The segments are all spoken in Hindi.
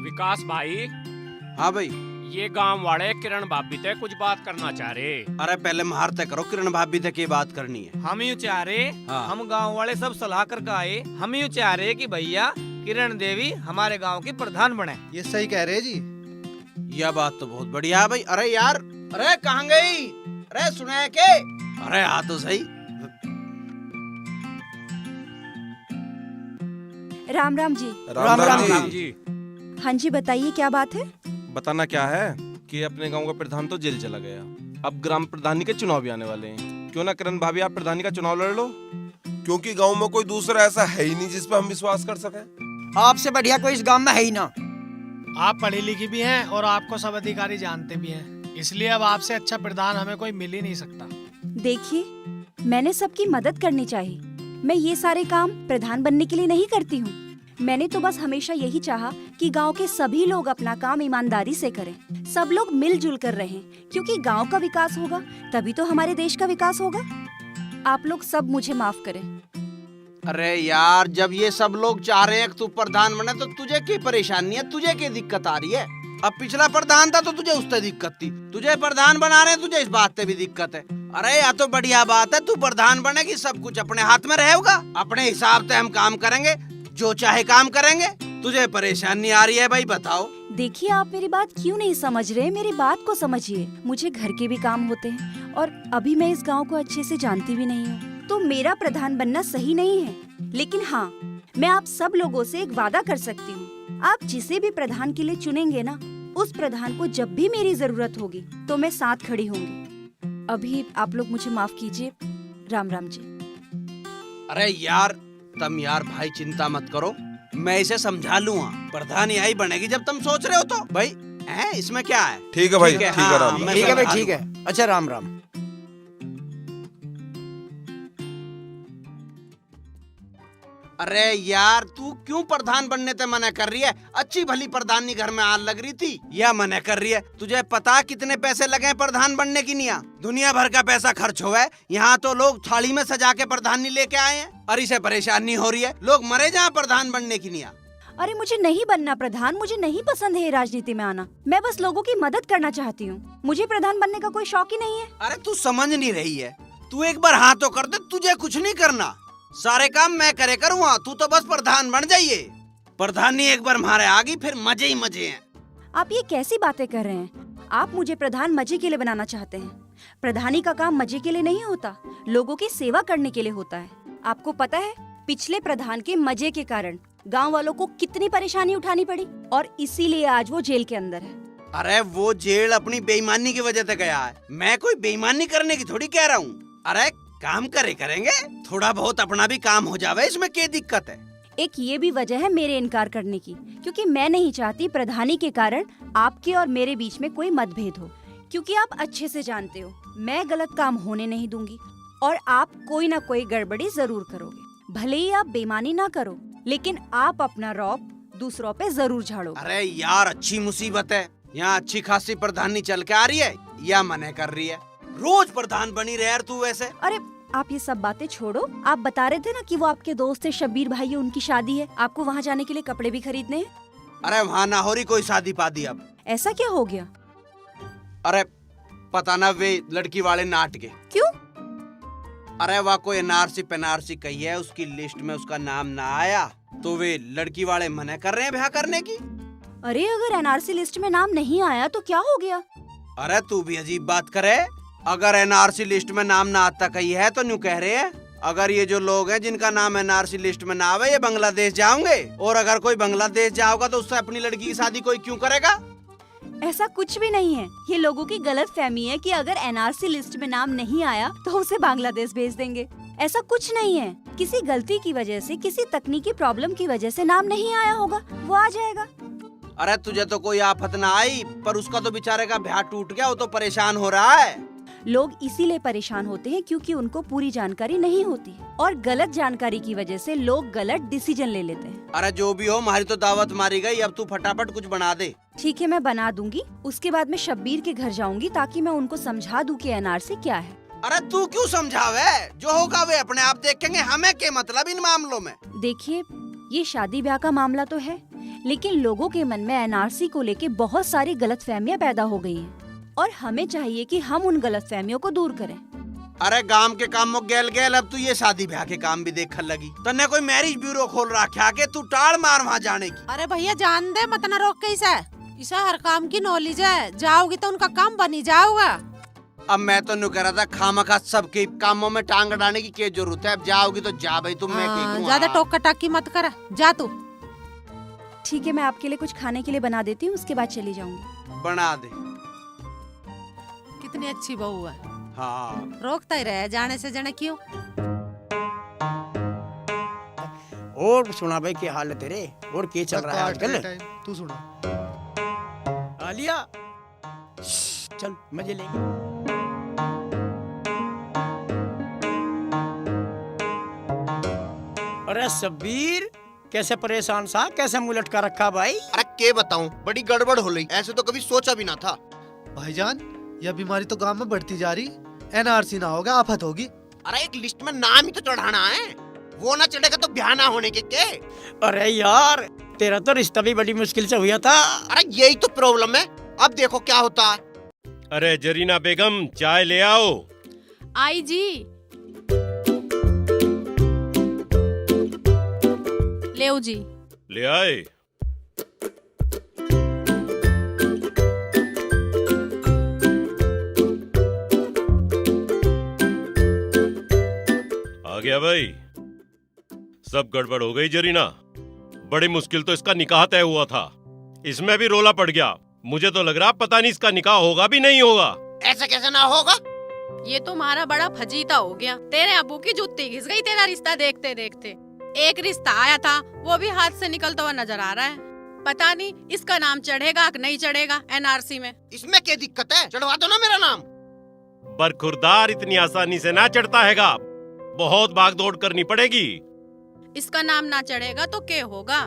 विकास भाई, हाँ भाई। ये गांव वाले किरण भाभी ते कुछ बात करना चाह रहे। अरे पहले महारते करो, किरण भाभी तक की बात करनी है। हम यूँ चाह रहे, हाँ। हम गांव वाले सब सलाह करके आए, हम यूँ चाह रहे कि भैया किरण देवी हमारे गांव की प्रधान बने। ये सही कह रहे जी। यह बात तो बहुत बढ़िया है भाई। अरे यार, अरे कहाँ गई? अरे सुना है के? अरे हाँ तो सही। राम राम जी। राम राम जी। हाँ जी, बताइए क्या बात है? बताना क्या है कि अपने गांव का प्रधान तो जेल चला गया। अब ग्राम प्रधानी के चुनाव भी आने वाले हैं। क्यों ना किरण भाभी आप प्रधानी का चुनाव लड़ लो। क्योंकि गांव में कोई दूसरा ऐसा है ही नहीं जिस पर हम विश्वास कर सकें। आपसे बढ़िया कोई इस गांव में है ही ना। आप पढ़ी लिखी भी हैं और आपको सब अधिकारी जानते भी हैं, इसलिए अब आपसे अच्छा प्रधान हमें कोई मिल ही नहीं सकता। देखिए, मैंने सबकी मदद करनी चाहिए। मैं ये सारे काम प्रधान बनने के लिए नहीं करती हूँ। मैंने तो बस हमेशा यही चाहा कि गांव के सभी लोग अपना काम ईमानदारी से करें, सब लोग मिलजुल कर रहें, क्योंकि गांव का विकास होगा तभी तो हमारे देश का विकास होगा। आप लोग सब मुझे माफ करें। अरे यार, जब ये सब लोग चाह रहे हैं कि तू प्रधान बने तो तुझे क्या परेशानी है? तुझे क्या दिक्कत आ रही है? अब पिछला प्रधान था तो तुझे उससे दिक्कत थी, तुझे प्रधान बना रहे हैं, तुझे इस बात से भी दिक्कत है। अरे या तो बढ़िया बात है, तू प्रधान बनेगी, सब कुछ अपने हाथ में रहेगा, अपने हिसाब से हम काम करेंगे, जो चाहे काम करेंगे। तुझे परेशानी आ रही है भाई, बताओ। देखिए, आप मेरी बात क्यों नहीं समझ रहे? मेरी बात को समझिए। मुझे घर के भी काम होते हैं और अभी मैं इस गांव को अच्छे से जानती भी नहीं हूँ, तो मेरा प्रधान बनना सही नहीं है। लेकिन हाँ, मैं आप सब लोगों से एक वादा कर सकती हूँ, आप जिसे भी प्रधान के लिए चुनेंगे ना, उस प्रधान को जब भी मेरी जरूरत होगी तो मैं साथ खड़ी होंगी। अभी आप लोग मुझे माफ कीजिए। राम राम जी। अरे यार, तुम यार भाई चिंता मत करो, मैं इसे समझा लूंगा। प्रधान यही बनेगी जब तुम सोच रहे हो तो भाई है, इसमें क्या है? ठीक है भाई, ठीक है हाँ, राम। मैं ठीक है भाई, समझा ठीक है। अच्छा, राम राम। अरे यार, तू क्यों प्रधान बनने ते मना कर रही है? अच्छी भली प्रधानी घर में आग लग रही थी, यह मना कर रही है। तुझे पता कितने पैसे लगे प्रधान बनने की? निया दुनिया भर का पैसा खर्च हुआ है। यहाँ तो लोग थाली में सजा के प्रधानी लेके आए हैं और इसे परेशानी हो रही है। लोग मरे जहाँ प्रधान बनने की। निया अरे मुझे नहीं बनना प्रधान, मुझे नहीं पसंद है राजनीति में आना। मैं बस लोगों की मदद करना चाहती हूँ, मुझे प्रधान बनने का कोई शौक ही नहीं है। अरे तू समझ नहीं रही है, तू एक बार हाँ तो कर दे, तुझे कुछ नहीं करना, सारे काम मैं करे करूँगा, तू तो बस प्रधान बन जाइए। प्रधानी एक बार हमारे आगी, फिर मजे ही मजे हैं। आप ये कैसी बातें कर रहे हैं? आप मुझे प्रधान मजे के लिए बनाना चाहते हैं। प्रधानी का काम मजे के लिए नहीं होता, लोगों की सेवा करने के लिए होता है। आपको पता है, पिछले प्रधान के मजे के कारण गांव वालों को कितनी परेशानी उठानी पड़ी और इसीलिए आज वो जेल के अंदर है। अरे वो जेल अपनी बेईमानी की वजह से गया है, मैं कोई बेईमानी करने की थोड़ी कह रहा हूँ। अरे काम करेंगे, थोड़ा बहुत अपना भी काम हो जावे, इसमें क्या दिक्कत है? एक ये भी वजह है मेरे इनकार करने की, क्योंकि मैं नहीं चाहती प्रधानी के कारण आपके और मेरे बीच में कोई मतभेद हो। क्योंकि आप अच्छे से जानते हो, मैं गलत काम होने नहीं दूंगी और आप कोई ना कोई गड़बड़ी जरूर करोगे। भले ही आप बेईमानी ना करो, लेकिन आप अपना रौब दूसरों पे जरूर झाड़ोगे। अरे यार, अच्छी मुसीबत है, यहाँ अच्छी खासी प्रधानी चल के आ रही है या मना कर रही है? रोज प्रधान बनी रहे यार तू वैसे। अरे आप ये सब बातें छोड़ो। आप बता रहे थे ना कि वो आपके दोस्त है शब्बीर भाई, उनकी शादी है, आपको वहाँ जाने के लिए कपड़े भी खरीदने हैं। अरे वहाँ ना हो रही कोई शादी पादी अब। ऐसा क्या हो गया? अरे पता ना, वे लड़की वाले नाट के। क्यों? अरे वह कोई एनआरसी पेनारसी कही है, उसकी लिस्ट में उसका नाम ना आया तो वे लड़की वाले मना कर रहे हैं ब्याह करने की। अरे अगर एनआरसी लिस्ट में नाम नहीं आया तो क्या हो गया? अरे तू भी अजीब बात करे। अगर एनआरसी लिस्ट में नाम ना आता कही है तो न्यू कह रहे हैं, अगर ये जो लोग हैं जिनका नाम एनआरसी लिस्ट में ना आवे, ये बांग्लादेश जाओगे, और अगर कोई बांग्लादेश जाओगा तो उससे अपनी लड़की की शादी कोई क्यों करेगा? ऐसा कुछ भी नहीं है, ये लोगों की गलत फहमी है कि अगर एनआरसी लिस्ट में नाम नहीं आया तो उसे बांग्लादेश भेज देंगे। ऐसा कुछ नहीं है, किसी गलती की वजह से, किसी तकनीकी प्रॉब्लम की वजह से नाम नहीं आया होगा, वो आ जाएगा। अरे तुझे तो कोई आफत ना आई, पर उसका तो बेचारे का ब्याह टूट गया, वो तो परेशान हो रहा है। लोग इसीलिए परेशान होते हैं क्योंकि उनको पूरी जानकारी नहीं होती और गलत जानकारी की वजह से लोग गलत डिसीजन ले लेते हैं। अरे जो भी हो, हमारी तो दावत मारी गई, अब तू फटाफट कुछ बना दे। ठीक है, मैं बना दूंगी। उसके बाद मैं शब्बीर के घर जाऊंगी ताकि मैं उनको समझा दूं कि एनआरसी क्या है। अरे तू क्यों समझावे, जो होगा वे अपने आप देखेंगे, हमें क्या मतलब इन मामलों में। देखिए, ये शादी ब्याह का मामला तो है, लेकिन लोगों के मन में एनआरसी को लेके बहुत सारी गलतफहमियां पैदा हो गई हैं और हमें चाहिए कि हम उन गलतफहमियों को दूर करें। अरे गांव के काम में गेल गेल, अब तू ये शादी ब्याह के काम भी देखने लगी। तन्ने कोई मैरिज ब्यूरो खोल रखा के तू टाड़ मार वहाँ जाने की। अरे भैया जान दे, मत ना रोक के इसे हर काम की नॉलेज है, जाओगी तो उनका काम बनी जाओगा। अब मैं तो नहीं कह रहा था खामखा सबके कामों में टांग अड़ाने की क्या जरूरत है। अब जाओगी तो जा भाई, तुम मैं ज्यादा टोका टाकी मत कर, जा तू। ठीक है, मैं आपके लिए कुछ खाने के लिए बना देती हूँ, उसके बाद चली जाऊंगी। बना दे। कितनी अच्छी बहू है। हाँ रोकता ही रहे, जाने से जाने क्यों। और सुना भाई क्या हाल है तेरे, और क्या चल रहा है आजकल? तू सुना। आलिया चल मजे लेंगे। अरे शब्बीर, कैसे परेशान सा, कैसे मुंह लटका रखा भाई? अरे के बताऊं, बड़ी गड़बड़ हो रही, ऐसे तो कभी सोचा भी ना था। भाईजान, यह बीमारी तो गांव में बढ़ती जा रही, एनआरसी ना होगा आफत होगी। अरे एक लिस्ट में नाम ही तो चढ़ाना है, वो ना चढ़ेगा तो ब्याह ना होने के। अरे यार, तेरा तो रिश्ता भी बड़ी मुश्किल से हुआ था। अरे यही तो प्रॉब्लम है, अब देखो क्या होता है। अरे जरीना बेगम, चाय ले आओ। आई जी, ले जी। ले आए। आ गया भाई, सब गड़बड़ हो गई जरीना। बड़ी मुश्किल तो इसका निकाह तय हुआ था, इसमें भी रोला पड़ गया। मुझे तो लग रहा पता नहीं इसका निकाह होगा भी नहीं होगा। ऐसा कैसे ना होगा? ये तुम्हारा बड़ा फजीता हो गया, तेरे अबू की जुत्ती घिस गई तेरा रिश्ता देखते देखते। एक रिश्ता आया था, वो भी हाथ से निकलता हुआ नजर आ रहा है। पता नहीं इसका नाम चढ़ेगा कि नहीं चढ़ेगा एनआरसी में। इसमें क्या दिक्कत है, चढ़वा दो ना मेरा नाम। बरखुरदार इतनी आसानी से ना चढ़ता हैगा, बहुत भागदौड़ करनी पड़ेगी। इसका नाम ना चढ़ेगा तो क्या होगा?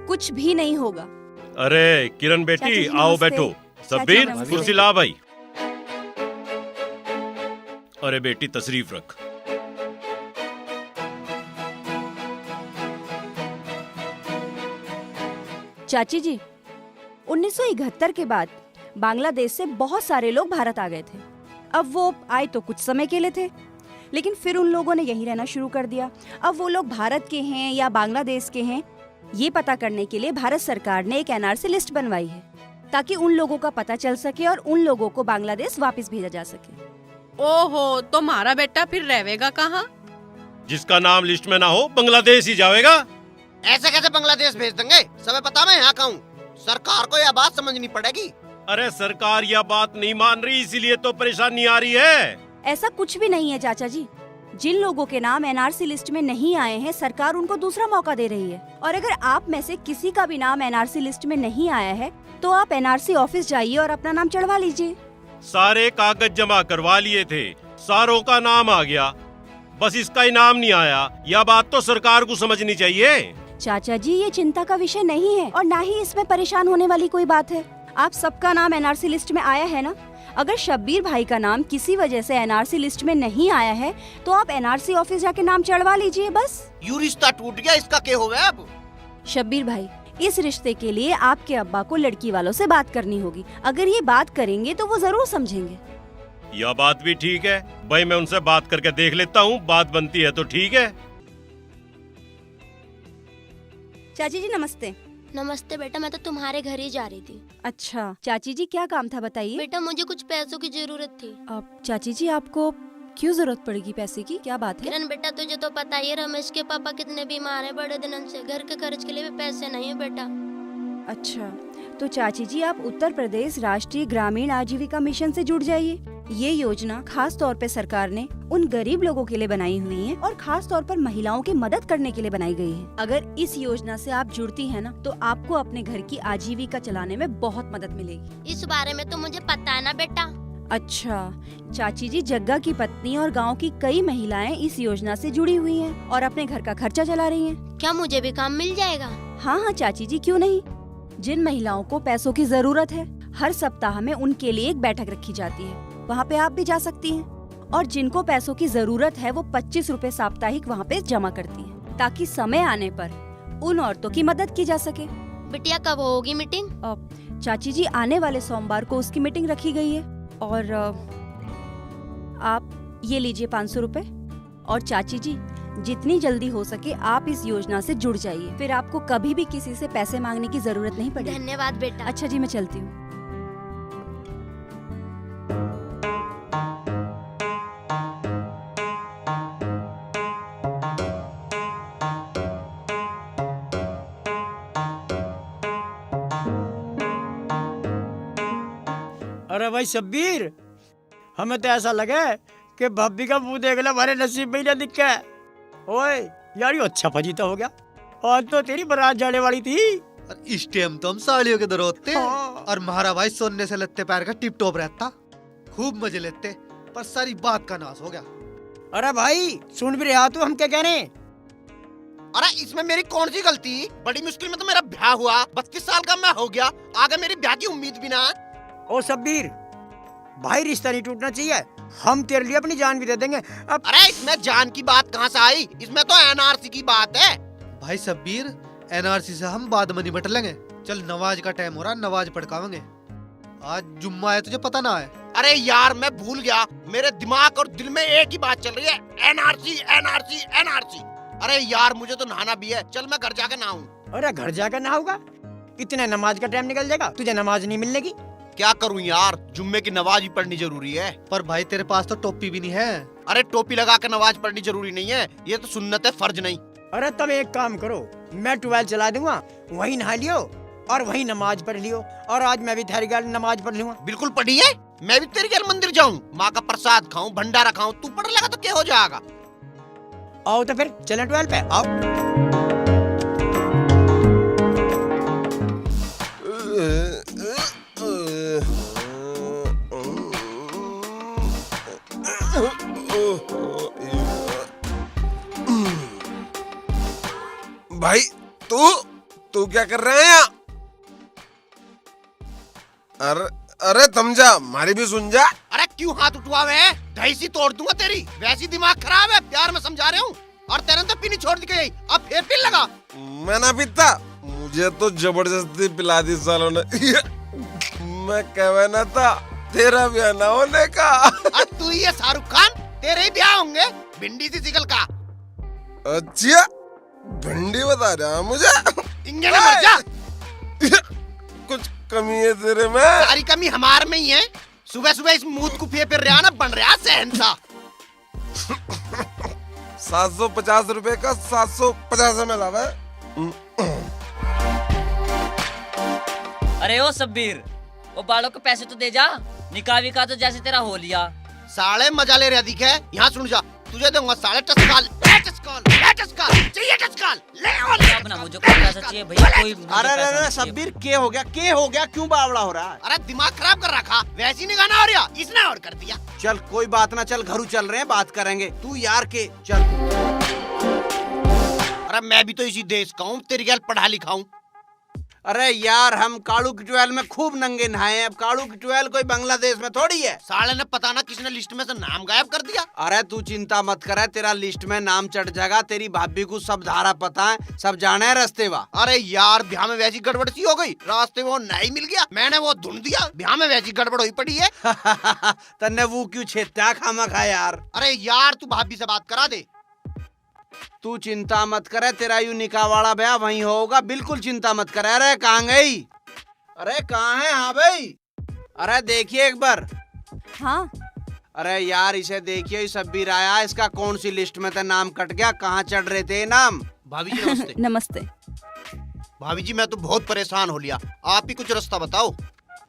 कुछ भी नहीं होगा। अरे किरण चाचा बेटी, जी आओ नमस्ते। बैठो। चाचा सब्बीर, नमस्ते। कुर्सी ला भाई। अरे बेटी तशरीफ रख। चाची जी, 1971 के बाद बांग्लादेश से बहुत सारे लोग भारत आ गए थे। अब वो आए तो कुछ समय के लिए थे, लेकिन फिर उन लोगों ने यहीं रहना शुरू कर दिया। अब वो लोग भारत के हैं या बांग्लादेश के हैं, ये पता करने के लिए भारत सरकार ने एक एनआरसी लिस्ट बनवाई है, ताकि उन लोगों का पता चल सके और उन लोगों को बांग्लादेश वापस भेजा जा सके। ओहो, तो हमारा बेटा फिर रहेगा कहाँ? जिसका नाम लिस्ट में ना हो बांग्लादेश ही जाएगा। ऐसे कैसे बांग्लादेश भेज देंगे? सब पता मैं यहाँ का हूँ, सरकार को यह बात समझनी पड़ेगी। अरे सरकार यह बात नहीं मान रही, इसीलिए तो परेशानी आ रही है। ऐसा कुछ भी नहीं है चाचा जी। जिन लोगों के नाम एनआरसी लिस्ट में नहीं आए हैं, सरकार उनको दूसरा मौका दे रही है। और अगर आप में से किसी का भी नाम एनआरसी लिस्ट में नहीं आया है, तो आप एनआरसी ऑफिस जाइए और अपना नाम चढ़वा लीजिए। सारे कागज जमा करवा लिए थे, सारों का नाम आ गया, बस इसका ही नाम नहीं आया। यह बात तो सरकार को समझनी चाहिए। चाचा जी, ये चिंता का विषय नहीं है और ना ही इसमें परेशान होने वाली कोई बात है। आप सबका नाम एनआरसी लिस्ट में आया है ना? अगर शब्बीर भाई का नाम किसी वजह से एनआरसी लिस्ट में नहीं आया है, तो आप एनआरसी ऑफिस जाके नाम चढ़वा लीजिए बस। यू रिश्ता टूट गया, इसका क्या होगा अब? शब्बीर भाई, इस रिश्ते के लिए आपके अब्बा को लड़की वालों से बात करनी होगी। अगर ये बात करेंगे तो वो जरूर समझेंगे। यह बात भी ठीक है भाई, मैं उनसे बात करके देख लेता हूँ, बात बनती है तो ठीक है। चाची जी नमस्ते। नमस्ते बेटा, मैं तो तुम्हारे घर ही जा रही थी। अच्छा चाची जी, क्या काम था बताइए। बेटा मुझे कुछ पैसों की जरूरत थी। अब चाची जी, आपको क्यों जरूरत पड़ेगी पैसे की, क्या बात है? किरण बेटा, तुझे तो पता ही है रमेश के पापा कितने बीमार हैं बड़े दिनों से, घर के खर्च के लिए भी पैसे नहीं है बेटा। अच्छा, तो चाची जी आप उत्तर प्रदेश राष्ट्रीय ग्रामीण आजीविका मिशन से जुड़ जाइए। ये योजना खास तौर पे सरकार ने उन गरीब लोगों के लिए बनाई हुई है और खास तौर पर महिलाओं की मदद करने के लिए बनाई गई है। अगर इस योजना से आप जुड़ती हैं ना, तो आपको अपने घर की आजीविका चलाने में बहुत मदद मिलेगी। इस बारे में तो मुझे पता है ना बेटा। अच्छा चाची जी, जग्गा की पत्नी और गांव की कई महिलाएं इस योजना से जुड़ी हुई हैं और अपने घर का खर्चा चला रही हैं। क्या मुझे भी काम मिल जाएगा? हाँ हाँ चाची जी, क्यों नहीं। जिन महिलाओं को पैसों की जरूरत है, हर सप्ताह में उनके लिए एक बैठक रखी जाती है, वहाँ पे आप भी जा सकती हैं। और जिनको पैसों की जरूरत है, वो 25 रुपए साप्ताहिक वहाँ पे जमा करती हैं, ताकि समय आने पर उन औरतों की मदद की जा सके। बिटिया कब होगी मीटिंग? चाची जी आने वाले सोमवार को उसकी मीटिंग रखी गई है। और आप ये लीजिए 500 रुपए। और चाची जी जितनी जल्दी हो सके आप इस योजना से जुड़ जाइए, फिर आपको कभी भी किसी से पैसे मांगने की जरूरत नहीं पड़ेगी। धन्यवाद बेटा। अच्छा जी, मैं चलती हूँ। अरे भाई शब्बीर, हमें तो ऐसा लगे कि भाभी का मुंह देख ले, हमारे नसीब में ही ना दिखे। ओए यार, ये अच्छा फजीता हो गया। आज तो तेरी बारात जाने वाली थी। और इस टाइम तो हम साड़ियों के दर होते और महारा भाई सोने से लत्ते पैर का टिप टॉप रहता, खूब मजे लेते, पर सारी बात का नाश हो गया। अरे भाई सुन भी रहा तू हम क्या कह रहे हैं? अरे इसमें मेरी कौन सी गलती? बड़ी मुश्किल में तो मेरा ब्याह हुआ, 32 साल का मैं हो गया, आगे मेरी ब्याह की उम्मीद भी ना। ओ शब्बीर भाई, रिश्ता नहीं टूटना चाहिए, हम तेरे लिए अपनी जान भी दे देंगे। अब अरे इसमें जान की बात कहाँ से आई? इसमें तो एनआरसी की बात है। भाई शब्बीर, एनआरसी से हम बाद में निपट लेंगे। चल नमाज का टाइम हो रहा, नमाज पढ़कावेंगे। आज जुम्मा है, तुझे पता ना है? अरे यार मैं भूल गया, मेरे दिमाग और दिल में एक ही बात चल रही है, एनआरसी एनआरसी एनआरसी। अरे यार मुझे तो नहाना भी है, चल मैं घर जाके नहाऊं। अरे घर जाकर नहाऊंगा? इतने नमाज का टाइम निकल जाएगा, तुझे नमाज नहीं मिलने की। क्या करूं यार, जुम्मे की नमाज भी पढ़नी जरूरी है। पर भाई तेरे पास तो टोपी भी नहीं है। अरे टोपी लगा के नमाज पढ़नी जरूरी नहीं है, ये तो सुन्नत है, फर्ज नहीं। अरे तुम एक काम करो, मैं ट्यूबवेल चला दूंगा, वहीं नहा लियो और वहीं नमाज पढ़ लियो, और आज मैं भी तेरी घर नमाज पढ़ लूंगा। बिल्कुल पढ़ी है, मैं भी तेरे घर मंदिर जाऊं, माँ का प्रसाद खाऊं, भंडारा खाऊं, तू पढ़ लगा तो क्या हो जाएगा। आओ तो फिर चलें ट्यूबवेल पे, आओ। भाई तू क्या कर रहे हैं यहाँ? अरे थम जा, हमारी भी सुन जा। अरे क्यों हाथ उठवावे है? ढाई तोड़ दूंगा तेरी, वैसी दिमाग खराब है, प्यार में समझा रहे हूँ। और तेरे तो पीनी छोड़ दी गई, अब फिर पीने लगा। मैं ना पीता, मुझे तो जबरदस्ती पिला दी सालों ने। मैं कहवे ना था तेरा ब्याह ना होने का। तू ही है शाहरुख खान, तेरे ही ब्याह होंगे भिंडी सी सिकल का। अच्छा भिंडी बता रहा मुझे? इंजन मर जा। कुछ कमी है तेरे में? सारी कमी हमार में ही है। सुबह सुबह इस मूत कुफिए पे रहा ना, बन रहा सहनसा। 750 रुपए का 750 में लावा। अरे ओ शब्बीर, वो बालों के पैसे तो दे जा, निकाह विकाह तो जैसे तेरा हो लिया। साले मजा ले रहा दिखे, यहाँ सुन जा, तुझे दूंगा साले टस्काल, चाहिए टस्काल, ले और ले। अपना मुझे कोई पैसा चाहिए भैया, कोई अरे शब्बीर के हो गया, क्यों बावड़ा हो रहा है? अरे दिमाग खराब कर रखा, वैसी नहीं गाना हो रहा, इसने और कर दिया। चल कोई बात ना, चल घरू चल रहे हैं, बात करेंगे। तू यार के चल। अरे मैं भी तो इसी देश का हूँ, तेरी गैल पढ़ा लिखा हूँ। अरे यार हम कालू की ट्वेल में खूब नंगे नहाए हैं, अब कालू की ट्वेल कोई बांग्लादेश में थोड़ी है। साले ने पता ना किसने लिस्ट में से नाम गायब कर दिया। अरे तू चिंता मत कर, तेरा लिस्ट में नाम चढ़ जाएगा, तेरी भाभी को सब धारा पता है, सब जाने है रास्ते वा। अरे यार ब्याह में वैसी गड़बड़ सी हो गई, रास्ते वो नहीं मिल गया, मैंने वो ढूंढ दिया, ब्याह में वैसी गड़बड़ हुई पड़ी है। तन्ने वो क्यों छेता खामा खा यार। अरे यार तू भाभी से बात करा दे। तू चिंता मत करे, तेरा यू निकाह वाला ब्याह वहीं होगा, बिल्कुल चिंता मत करे। अरे कहाँ गई? अरे कहाँ है? हाँ भाई, अरे देखिए एक बार। हाँ अरे यार इसे देखिए, शब्बीर आया, इसका कौन सी लिस्ट में था नाम कट गया, कहाँ चढ़ रहे थे नाम? भाभी जी नमस्ते। नमस्ते। भाभी जी मैं तो बहुत परेशान हो लिया, आप ही कुछ रास्ता बताओ।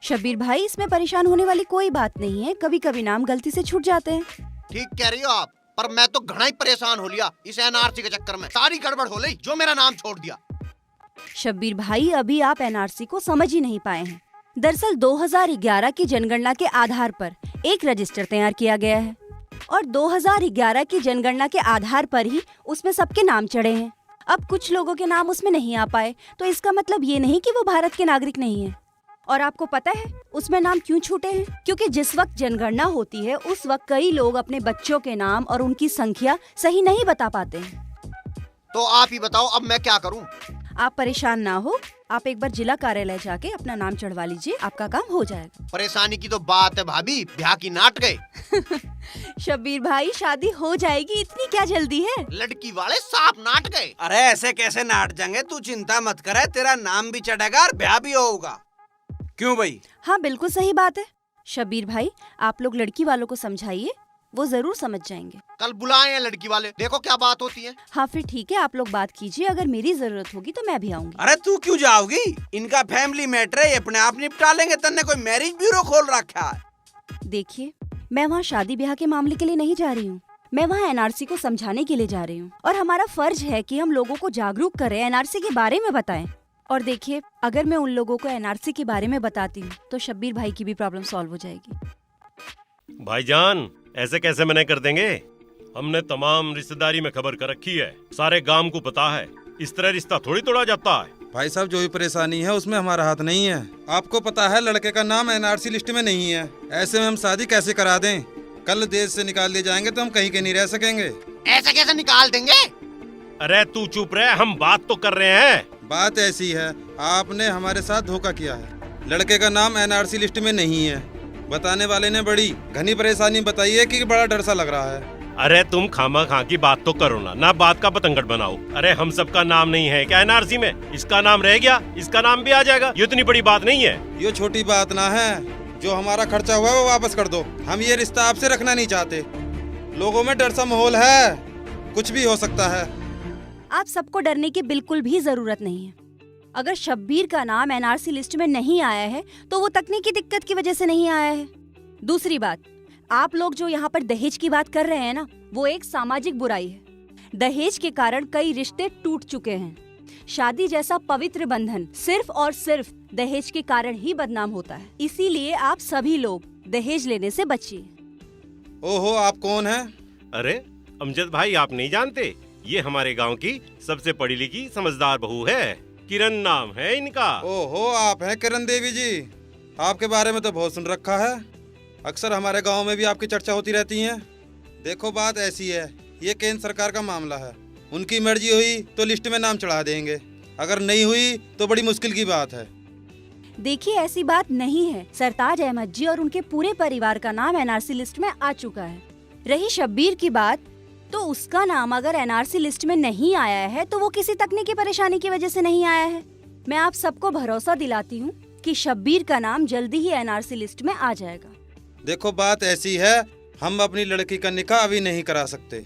शब्बीर भाई, इसमें परेशान होने वाली कोई बात नहीं है, कभी कभी नाम गलती से छूट जाते हैं। ठीक कह रही हो आप, पर मैं तो घना ही परेशान हो लिया इस एनआरसी के चक्कर में, सारी गड़बड़ हो गई, जो मेरा नाम छोड़ दिया। शब्बीर भाई, अभी आप एनआरसी को समझ ही नहीं पाए हैं। दरअसल 2011 की जनगणना के आधार पर एक रजिस्टर तैयार किया गया है, और 2011 की जनगणना के आधार पर ही उसमें सबके नाम चढ़े हैं। अब कुछ लोगों के नाम उसमें नहीं आ पाए, तो इसका मतलब ये नहीं कि वो भारत के नागरिक नहीं है। और आपको पता है उसमें नाम क्यों छूटे हैं? क्योंकि जिस वक्त जनगणना होती है उस वक्त कई लोग अपने बच्चों के नाम और उनकी संख्या सही नहीं बता पाते हैं। तो आप ही बताओ अब मैं क्या करूं? आप परेशान ना हो, आप एक बार जिला कार्यालय जाके अपना नाम चढ़वा लीजिए, आपका काम हो जाएगा। परेशानी की तो बात है भाभी, ब्याह की नाट गए। शब्बीर भाई शादी हो जाएगी, इतनी क्या जल्दी है? लड़की वाले साफ नाट गए। अरे ऐसे कैसे नाट जाएंगे, तू चिंता मत करे, तेरा नाम भी चढ़ेगा और ब्याह भी होगा। क्यों भाई? हाँ बिल्कुल सही बात है। शब्बीर भाई आप लोग लड़की वालों को समझाइए, वो जरूर समझ जाएंगे। कल बुलाए हैं लड़की वाले, देखो क्या बात होती है। हाँ फिर ठीक है, आप लोग बात कीजिए, अगर मेरी जरूरत होगी तो मैं भी आऊंगी। अरे तू क्यों जाओगी? इनका फैमिली मैटर है, ये अपने आप निपटा लेंगे। तन्ने कोई मैरिज ब्यूरो खोल रखा है? देखिए मैं वहाँ शादी ब्याह के मामले के लिए नहीं जा रही हूँ, मैं वहाँ एनआरसी को समझाने के लिए जा रही हूँ। और हमारा फर्ज है कि हम लोगों को जागरूक करें, एनआरसी के बारे में बताएं। और देखिए अगर मैं उन लोगों को एनआरसी के बारे में बताती हूँ तो शब्बीर भाई की भी प्रॉब्लम सॉल्व हो जाएगी। भाईजान ऐसे कैसे मना कर देंगे? हमने तमाम रिश्तेदारी में खबर कर रखी है, सारे गांव को पता है। इस तरह रिश्ता थोड़ी तोड़ा जाता है। भाई साहब जो भी परेशानी है उसमें हमारा हाथ नहीं है। आपको पता है लड़के का नाम एनआरसी लिस्ट में नहीं है, ऐसे में हम शादी कैसे करा दें? कल देश से निकाल दिए जाएंगे तो हम कहीं के नहीं रह सकेंगे। ऐसे कैसे निकाल देंगे? अरे तू चुप रहे, हम बात तो कर रहे हैं। बात ऐसी है, आपने हमारे साथ धोखा किया है। लड़के का नाम एनआरसी लिस्ट में नहीं है। बताने वाले ने बड़ी घनी परेशानी बताई है कि बड़ा डर सा लग रहा है। अरे तुम खामा खा की बात तो करो ना बात का पतंगड़ बनाओ। अरे हम सबका नाम नहीं है क्या एनआरसी में? इसका नाम रह गया, इसका नाम भी आ जाएगा, ये इतनी बड़ी बात नहीं है। ये छोटी बात ना है, जो हमारा खर्चा हुआ है वो वापस कर दो। हम ये रिश्ता आपसे रखना नहीं चाहते। लोगों में डर सा माहौल है, कुछ भी हो सकता है। आप सबको डरने की बिल्कुल भी जरूरत नहीं है। अगर शब्बीर का नाम एनआरसी लिस्ट में नहीं आया है तो वो तकनीकी दिक्कत की वजह से नहीं आया है। दूसरी बात, आप लोग जो यहाँ पर दहेज की बात कर रहे हैं ना, वो एक सामाजिक बुराई है। दहेज के कारण कई रिश्ते टूट चुके हैं। शादी जैसा पवित्र बंधन सिर्फ और सिर्फ दहेज के कारण ही बदनाम होता है। इसीलिए आप सभी लोग दहेज लेने से बचिए। ओहो, आप कौन हैं? अरे अमजद भाई आप नहीं जानते, ये हमारे गांव की सबसे पढ़ी लिखी समझदार बहू है, किरण नाम है इनका। ओहो, आप हैं किरण देवी जी। आपके बारे में तो बहुत सुन रखा है, अक्सर हमारे गांव में भी आपकी चर्चा होती रहती है। देखो बात ऐसी है, ये केंद्र सरकार का मामला है। उनकी मर्जी हुई तो लिस्ट में नाम चढ़ा देंगे, अगर नहीं हुई तो बड़ी मुश्किल की बात है। देखिए ऐसी बात नहीं है, सरताज अहमद जी और उनके पूरे परिवार का नाम एनआरसी लिस्ट में आ चुका है। रही शब्बीर की बात, तो उसका नाम अगर एनआरसी लिस्ट में नहीं आया है तो वो किसी तकनीकी परेशानी की वजह से नहीं आया है। मैं आप सबको भरोसा दिलाती हूँ कि शब्बीर का नाम जल्दी ही एनआरसी लिस्ट में आ जाएगा। देखो बात ऐसी है, हम अपनी लड़की का निकाह अभी नहीं करा सकते।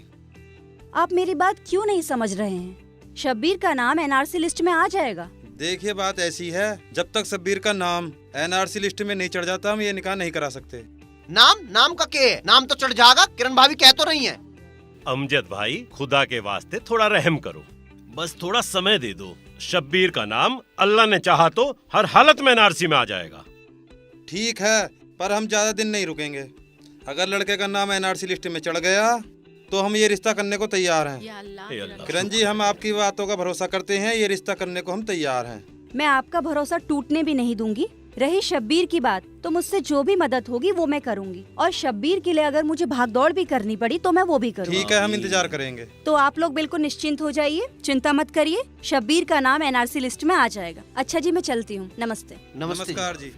आप मेरी बात क्यों नहीं समझ रहे हैं? शब्बीर का नाम एनआरसी लिस्ट में आ जाएगा। देखिए बात ऐसी है, जब तक शब्बीर का नाम एनआरसी लिस्ट में नहीं चढ़ जाता हम ये निकाह नहीं करा सकते। नाम का क्या है? नाम तो चढ़ जाएगा, किरण भाभी कह तो रही है। अमजद भाई खुदा के वास्ते थोड़ा रहम करो, बस थोड़ा समय दे दो। शब्बीर का नाम अल्लाह ने चाहा तो हर हालत में एनआरसी में आ जाएगा। ठीक है, पर हम ज्यादा दिन नहीं रुकेंगे। अगर लड़के का नाम एनआरसी लिस्ट में चढ़ गया तो हम ये रिश्ता करने को तैयार हैं। किरण जी, हम आपकी बातों का भरोसा करते हैं, ये रिश्ता करने को हम तैयार हैं। मैं आपका भरोसा टूटने भी नहीं दूंगी। रही शब्बीर की बात, तो मुझसे जो भी मदद होगी वो मैं करूंगी, और शब्बीर के लिए अगर मुझे भागदौड़ भी करनी पड़ी तो मैं वो भी करूंगी। ठीक है, हम इंतजार करेंगे। तो आप लोग बिल्कुल निश्चिंत हो जाइए, चिंता मत करिए, शब्बीर का नाम एनआरसी लिस्ट में आ जाएगा। अच्छा जी, मैं चलती हूँ। नमस्ते। नमस्कार जी।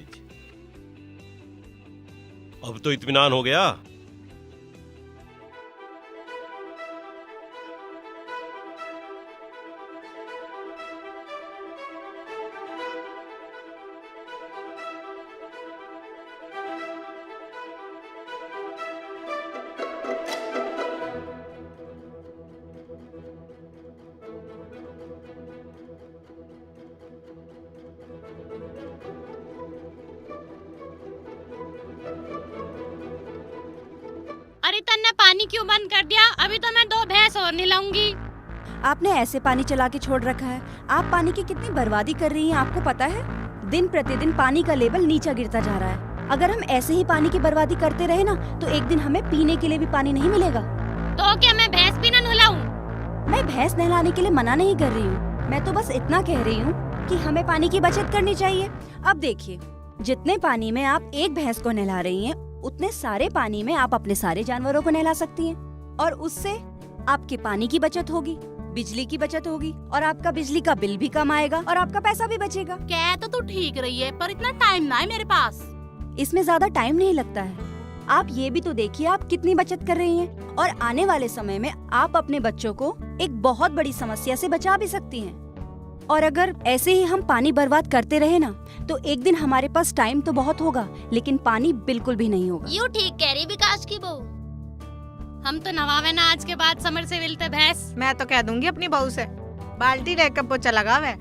अब तो इत्मीनान हो गया। अरे तन्ने पानी क्यों बंद कर दिया? अभी तो मैं 2 भैंस और नहलाऊंगी। आपने ऐसे पानी चला के छोड़ रखा है। आप पानी की कितनी बर्बादी कर रही हैं, आपको पता है? दिन प्रतिदिन पानी का लेवल नीचा गिरता जा रहा है। अगर हम ऐसे ही पानी की बर्बादी करते रहे ना, तो एक दिन हमें पीने के लिए भी पानी नहीं मिलेगा। तो क्या मैं भैंस भी न नहलाऊं? मैं भैंस नहलाने के लिए मना नहीं कर रही हूँ, मैं तो बस इतना कह रही हूँ कि हमें पानी की बचत करनी चाहिए। अब देखिए, जितने पानी में आप एक भैंस को नहला रही हैं, उतने सारे पानी में आप अपने सारे जानवरों को नहला सकती हैं, और उससे आपके पानी की बचत होगी, बिजली की बचत होगी और आपका बिजली का बिल भी कम आएगा और आपका पैसा भी बचेगा। कह तो तू ठीक रही है, पर इतना टाइम ना है मेरे पास। इसमें ज्यादा टाइम नहीं लगता है। आप ये भी तो देखिए आप कितनी बचत कर रही हैं और आने वाले समय में आप अपने बच्चों को एक बहुत बड़ी समस्या से बचा भी सकती हैं। और अगर ऐसे ही हम पानी बर्बाद करते रहे ना तो एक दिन हमारे पास टाइम तो बहुत होगा लेकिन पानी बिल्कुल भी नहीं होगा। यू ठीक कह रही विकास की बहू। हम तो नवावे ना आज के बाद समर से मिलते भैंस। मैं तो कह दूंगी अपनी बहू से बाल्टी लेकर पोछा लगावे।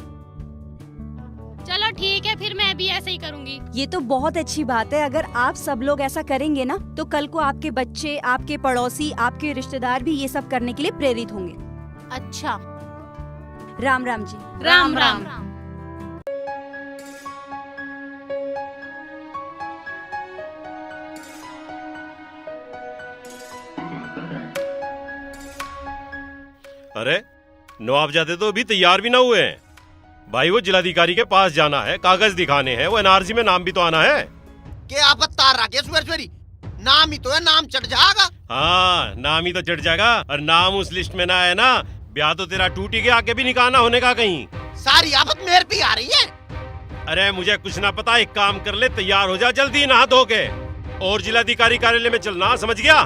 चलो ठीक है, फिर मैं भी ऐसे ही करूंगी। ये तो बहुत अच्छी बात है। अगर आप सब लोग ऐसा करेंगे ना तो कल को आपके बच्चे, आपके पड़ोसी, आपके रिश्तेदार भी ये सब करने के लिए प्रेरित होंगे। अच्छा, राम राम जी। राम राम। अरे नवाबजादे तो अभी तैयार भी ना हुए हैं भाई। वो जिलाधिकारी के पास जाना है, कागज दिखाने हैं, वो एनआरसी में नाम भी तो आना है। क्या आप तार रखे सुबह नाम ही तो है, नाम चढ़ जाएगा। हाँ नाम ही तो चढ़ जाएगा और नाम उस लिस्ट में ना है ना, ब्याह तो तेरा टूट ही गया, आगे भी निकाह ना होने का कहीं। सारी आफत मेरे पे आ रही है। अरे मुझे कुछ ना पता, एक काम कर ले, तैयार हो जा जल्दी नहा धो के और जिलाधिकारी कार्यालय में चलना, समझ गया?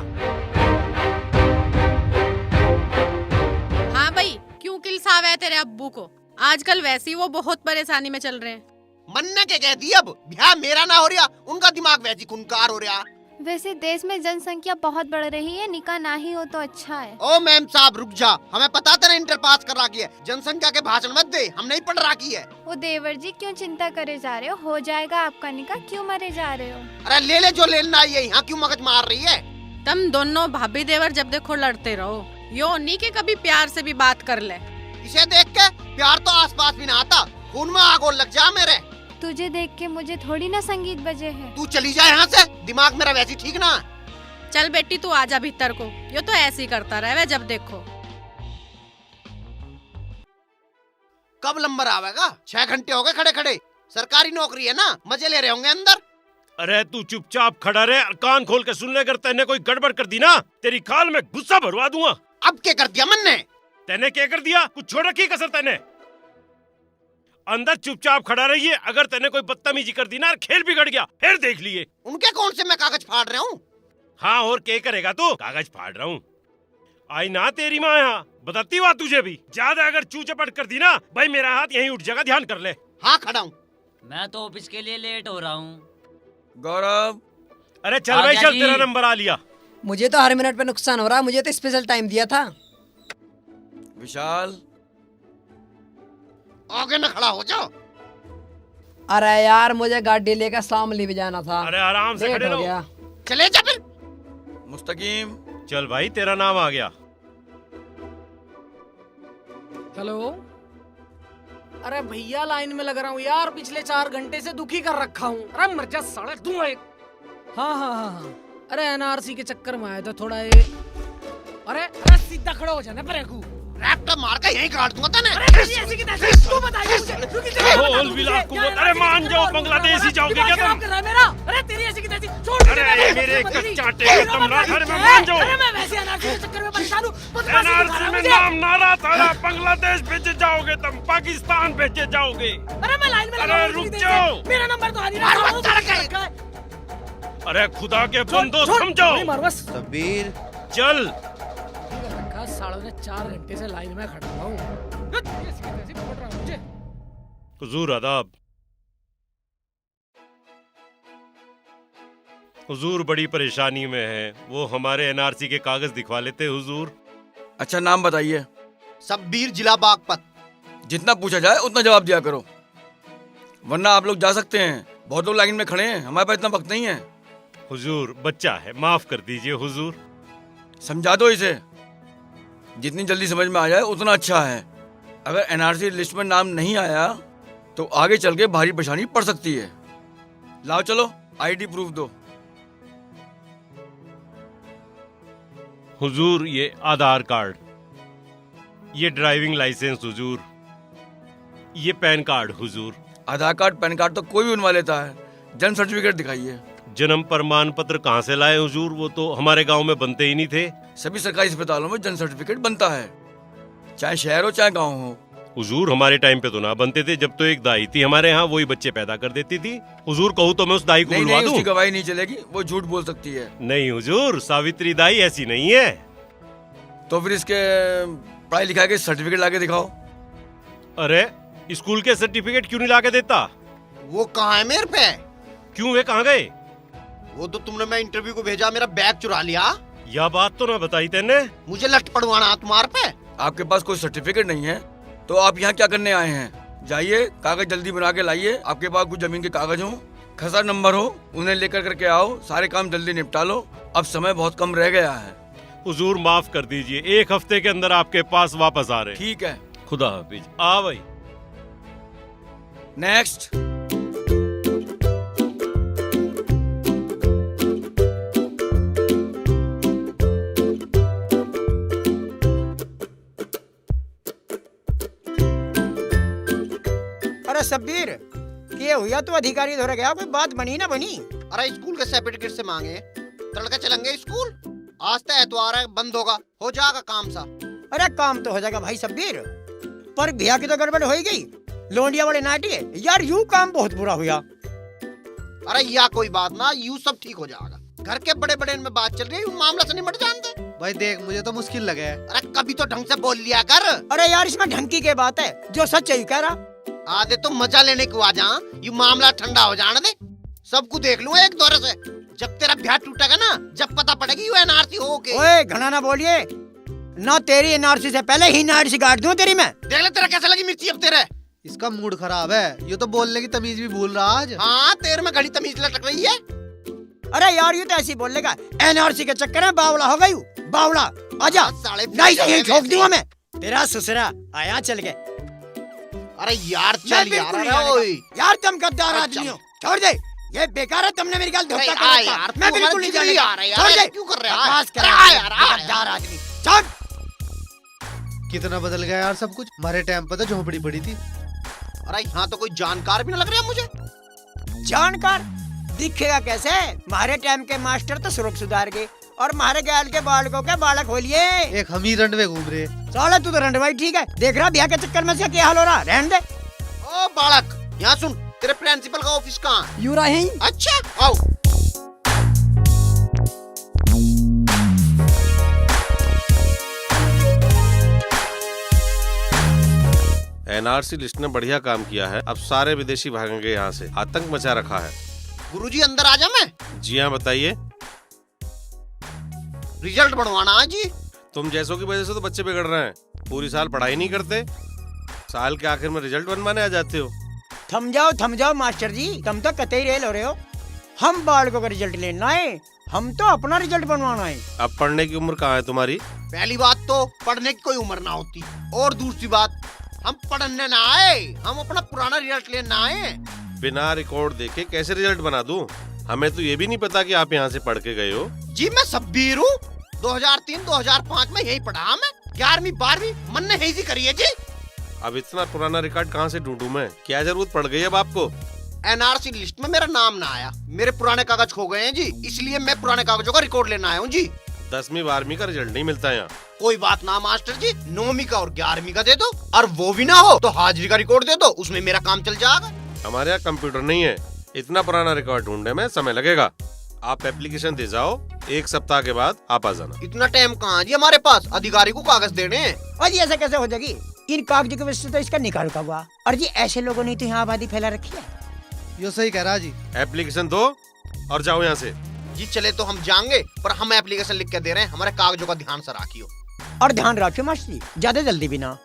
हाँ भाई, क्यों किलसावे है तेरे अब्बू को? आजकल वैसे ही वो बहुत परेशानी में चल रहे हैं। मन्ने के कह दी, अब ब्याह मेरा ना हो रहा, उनका दिमाग वैसी खुनकार हो रहा। वैसे देश में जनसंख्या बहुत बढ़ रही है, निकाह ना ही हो तो अच्छा है। ओ मैम साहब रुक जा, हमें पता था ना इंटर पास कर रखी है, जनसंख्या के भाषण मत दे, हम नहीं पढ़ रखी है। वो देवर जी क्यों चिंता करे जा रहे हो जाएगा आपका निकाह, क्यों मरे जा रहे हो? अरे ले ले जो लेना है, यहाँ क्यों मगज मार रही है? तुम दोनों भाभी देवर जब देखो लड़ते रहो, यो नहीं के कभी प्यार से भी बात कर ले। इसे देख के प्यार तो आसपास भी ना आता, खून में आग और लग जा मेरे। तुझे देख के मुझे थोड़ी ना संगीत बजे है। तू चली जा यहाँ से, दिमाग मेरा वैसी ठीक ना। चल बेटी तू आजा भीतर को, यो तो ऐसे ही करता रहे जब देखो। कब नंबर आवेगा? 6 घंटे हो गए खड़े खड़े, सरकारी नौकरी है ना, मजे ले रहे होंगे अंदर। अरे तू चुपचाप खड़ा रहे, कान खोल के सुन ले, अगर तेने कोई गड़बड़ कर दी ना तेरी खाल में गुस्सा भरवा दूंगा। अब क्या कर दिया मन ने? तेने क्या कर दिया? कुछ छोड़ रखी कसर तेने? अंदर चुपचाप खड़ा रहिए, अगर तेने कोई बदतमीजी कर दी ना, खेल बिगड़ गया फिर देख लिए। उनके कौन से मैं कागज फाड़ रहा हूँ? हाँ और क्या करेगा तू? कागज फाड़ रहा हूँ? आई ना तेरी माँ यहाँ बताती हुआ तुझे भी, ज्यादा अगर चू चपट कर दी ना भाई मेरा हाथ यहीं उठ जाएगा, ध्यान कर ले। हाँ खड़ा हूँ। मैं तो ऑफिस के लिए लेट हो रहा हूँ। गौरव, अरे चल भाई चल, तेरा नंबर आ लिया। मुझे तो हर मिनट पे नुकसान हो रहा है, मुझे तो स्पेशल टाइम दिया था। विशाल आगे न खड़ा हो जाओ। अरे यार मुझे गाड़ी लेकर शामली भी जाना था। अरे आराम से खड़े रहो। चले जा फिर। मुस्तकीम, चल भाई तेरा नाम आ गया। हेलो। अरे भैया लाइन में लग रहा हूँ यार, पिछले 4 घंटे से दुखी कर रखा हूँ। अरे मर जा साले, दूं एक। हाँ हाँ हाँ हाँ, अरे एनआरसी के चक्कर में आया था थोड़ा ये। अरे सीधा खड़ा हो जाना परेगू। रैप्टर मार के यहीं काट दूंगा तने। तू बताइए मुझे। बोल बिला कुवत, अरे मान जाओ, बांग्लादेश ही जाओगे क्या तुम? अरे तेरी ऐसी की तैसी छोड़। अरे मेरे कच्चा टेक तुम ना घर में मान जाओ। अरे मैं वैसे एनआरसी के चक्कर में परेशान हूँ। एनआरसी में नाम ना रहा था, बांग्लादेश भेजे जाओगे तुम, पाकिस्तान भेजे जाओगे। अरे मैं लाइन में लगा हूँ, रुक जाओ, मेरा नंबर तो आ नहीं रहा। अरे खुदा के बंदो समझो। सबीर चल। सालों ने 4 घंटे से लाइन में खड़ा हुआ हूँ। हुजूर आदाब। हुजूर बड़ी परेशानी में है, वो हमारे एनआरसी के कागज दिखवा लेते हुजूर। अच्छा नाम बताइए। शब्बीर, जिला बागपत। जितना पूछा जाए उतना जवाब दिया करो, वरना आप लोग जा सकते हैं। बहुत लोग लाइन में खड़े हैं, हमारे पास इतना वक्त नहीं है। हुजूर बच्चा है, माफ कर दीजिए हुजूर। समझा दो इसे, जितनी जल्दी समझ में आ जाए उतना अच्छा है। अगर एनआरसी लिस्ट में नाम नहीं आया तो आगे चल के भारी परेशानी पड़ सकती है। लाओ चलो आईडी प्रूफ दो। हुजूर ये आधार कार्ड, ये ड्राइविंग लाइसेंस हुजूर, ये पैन कार्ड हुजूर। आधार कार्ड पैन कार्ड तो कोई भी बनवा लेता है, जन्म सर्टिफिकेट दिखाइए। जन्म प्रमाण पत्र कहाँ से लाए हुजूर? वो तो हमारे गांव में बनते ही नहीं थे। सभी सरकारी अस्पतालों में जन्म सर्टिफिकेट बनता है। चाहे शहर हो चाहे गांव हो। हुजूर हमारे टाइम पे तो ना बनते थे, जब तो एक दाई थी हमारे यहाँ, वही बच्चे पैदा कर देती थी। हुजूर कहूँ तो मैं उस दाई को नहीं बुलवा नहीं, दूं? उसकी गवाही नहीं चलेगी, वो झूठ बोल सकती है। नहीं हुजूर, सावित्री दाई ऐसी नहीं है। तो फिर इसके पढ़ाई लिखाई के सर्टिफिकेट लाके दिखाओ। अरे स्कूल के सर्टिफिकेट क्यों नहीं लाके देता? वो कहाँ है मेरे पे? क्यों, वे कहाँ गए? वो तो तुमने मैं इंटरव्यू को भेजा, मेरा बैग चुरा लिया। यह बात तो ना बताई तेने। मुझे लट पड़वाना तुम्हारे पे। आपके पास कोई सर्टिफिकेट नहीं है तो आप यहाँ क्या करने आए हैं? जाइए कागज जल्दी बना के लाइए। आपके पास कुछ जमीन के कागज हो, खसरा नंबर हो, उन्हें लेकर करके आओ। सारे काम जल्दी निपटा लो, अब समय बहुत कम रह गया है। हुजूर माफ कर दीजिए, 1 हफ्ते के अंदर आपके पास वापस आ रहे। ठीक है, खुदा हाफिज। आ भाई। नेक्स्ट। अरे शब्बीर, ये हुआ तो अधिकारी धोरे गया, कोई बात बनी ना बनी? अरे स्कूल के सर्टिफिकेट से मांगे, तड़के चलेंगे स्कूल। आज तो एतवार है, बंद होगा, हो जाएगा काम सा। अरे काम तो हो जाएगा भाई शब्बीर, पर भैया की तो गड़बड़ हो ही गई। लोंडिया वाले नाटी है यार, यूं काम बहुत बुरा हुआ। अरे या कोई बात ना, यूं सब ठीक हो जाएगा। घर के बड़े बड़े में बात चल रही है, मामला से निपट जानते। भाई देख, मुझे तो मुश्किल लगे है। अरे कभी तो ढंग से बोल लिया कर। अरे यार इसमें ढंकी की बात है, जो सच है कह रहा। आधे तो मजा लेने को आ जा, ये मामला ठंडा हो जाने दे, सबको देख लूं एक दौरे से। जब तेरा ब्याह टूटेगा ना, जब पता पड़ेगी यू एनआरसी हो के। ओए घना ना बोलिए ना, तेरी एनआरसी से पहले ही एनआरसी काट दूं तेरी मैं। देख ले तेरा कैसा लगी मिर्ची अब तेरे। इसका मूड खराब है, ये तो बोलने की तमीज भी भूल रहा आज। हाँ, तेरे में घड़ी तमीज लटक रही है। अरे यार ये तो ऐसे ही बोलेगा, एनआरसी के चक्कर में बावला हो गई। बावला आजा, नहीं तो यहीं ठोक दूंगा मैं। तेरा ससुरा आया चल गए। अरे यार चल यार तुम गद्दार आदमी हो, छोड़ दे, ये बेकार है। तुमने मेरी गाल धोखा कर रखा, मैं बिल्कुल नहीं जाने का। छोड़ दे, क्यों कर रहा है? बकवास कर रहा है गद्दार आदमी। छोड़। कितना बदल गया यार सब कुछ। हमारे टाइम पर तो झोपड़ी पड़ी थी। अरे यहाँ तो कोई जानकार भी ना लग रहा मुझे। जानकार दिखेगा कैसे? हमारे टाइम के मास्टर तो सुरख सुधार गए, और हमारे गैल के बालकों के बालक होलिए। एक हम ही रंडवे घूम रहे। साला तू तो रंडवाई ठीक है, देख रहा ब्याह के चक्कर में से क्या हाल हो रहा। रहने दे। ओ बालक, यहाँ सुन, तेरे प्रिंसिपल का ऑफिस कहाँ है? यूं रहे। अच्छा आओ। एनआरसी लिस्ट ने बढ़िया काम किया है। अब सारे विदेशी भागेंगे यहाँ से। आतंक मचा रखा है। गुरुजी अंदर आ जा। मैं जी हाँ, बताइए। रिजल्ट बढ़वाना है जी। तुम जैसों की वजह से तो बच्चे बिगड़ रहे हैं। पूरी साल पढ़ाई नहीं करते, साल के आखिर में रिजल्ट बनवाने आ जाते हो। थम जाओ मास्टर जी, तुम तो कतई रेल हो रहे हो। हम बालकों का रिजल्ट लेना है, हम तो अपना रिजल्ट बनवाना है। अब पढ़ने की उम्र कहाँ है तुम्हारी? पहली बात तो पढ़ने की कोई उम्र ना होती, और दूसरी बात हम पढ़ने ना आए, हम अपना पुराना रिजल्ट लेना आए। बिना रिकॉर्ड देखे कैसे रिजल्ट बना दूं? हमें तो ये भी नहीं पता कि आप यहाँ से पढ़ के गए हो। जी मैं शब्बीर हूँ, 2003-2005 में यही पढ़ा मैं। 11वीं 12वीं मन ने यही करी है जी। अब इतना पुराना रिकॉर्ड कहाँ से ढूंढूं मैं? क्या जरूरत पड़ गई अब आपको? एनआरसी लिस्ट में मेरा नाम ना आया, मेरे पुराने कागज खो गए हैं जी, इसलिए मैं पुराने कागजों का रिकॉर्ड लेना आया हूँ जी। 10वीं 12वीं का रिजल्ट नहीं मिलता यहाँ। कोई बात ना मास्टर जी, 9वीं का और 11वीं का दे दो, और वो भी ना हो तो हाजिरी का रिकॉर्ड दे दो, उसमें मेरा काम चल जाएगा। हमारे यहाँ कंप्यूटर नहीं है, इतना पुराना रिकॉर्ड ढूंढने में समय लगेगा। आप एप्लीकेशन दे जाओ, 1 सप्ताह के बाद आप आ जाना। इतना टाइम कहाँ जी हमारे पास, अधिकारी को कागज देने हैं। और जी ऐसा कैसे हो जाएगी? इन कागजों की वजह से तो इसका निकाल का हुआ। और जी ऐसे लोगों ने तो यहाँ आबादी फैला रखी है। यो सही कह रहा जी। एप्लीकेशन दो और जाओ यहाँ से। जी चले तो हम जाएंगे, पर हम एप्लीकेशन लिख के दे रहे हैं, हमारे कागजों का ध्यान से रखियो। और ध्यान रखियो मास्टर जी, ज्यादा जल्दी भी ना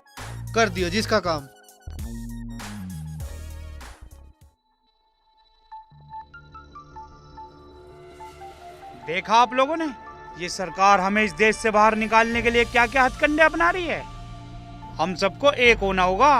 कर दियो जी इसका काम। देखा आप लोगों ने, ये सरकार हमें इस देश से बाहर निकालने के लिए क्या क्या हथकंडे अपना रही है। हम सबको एक होना होगा,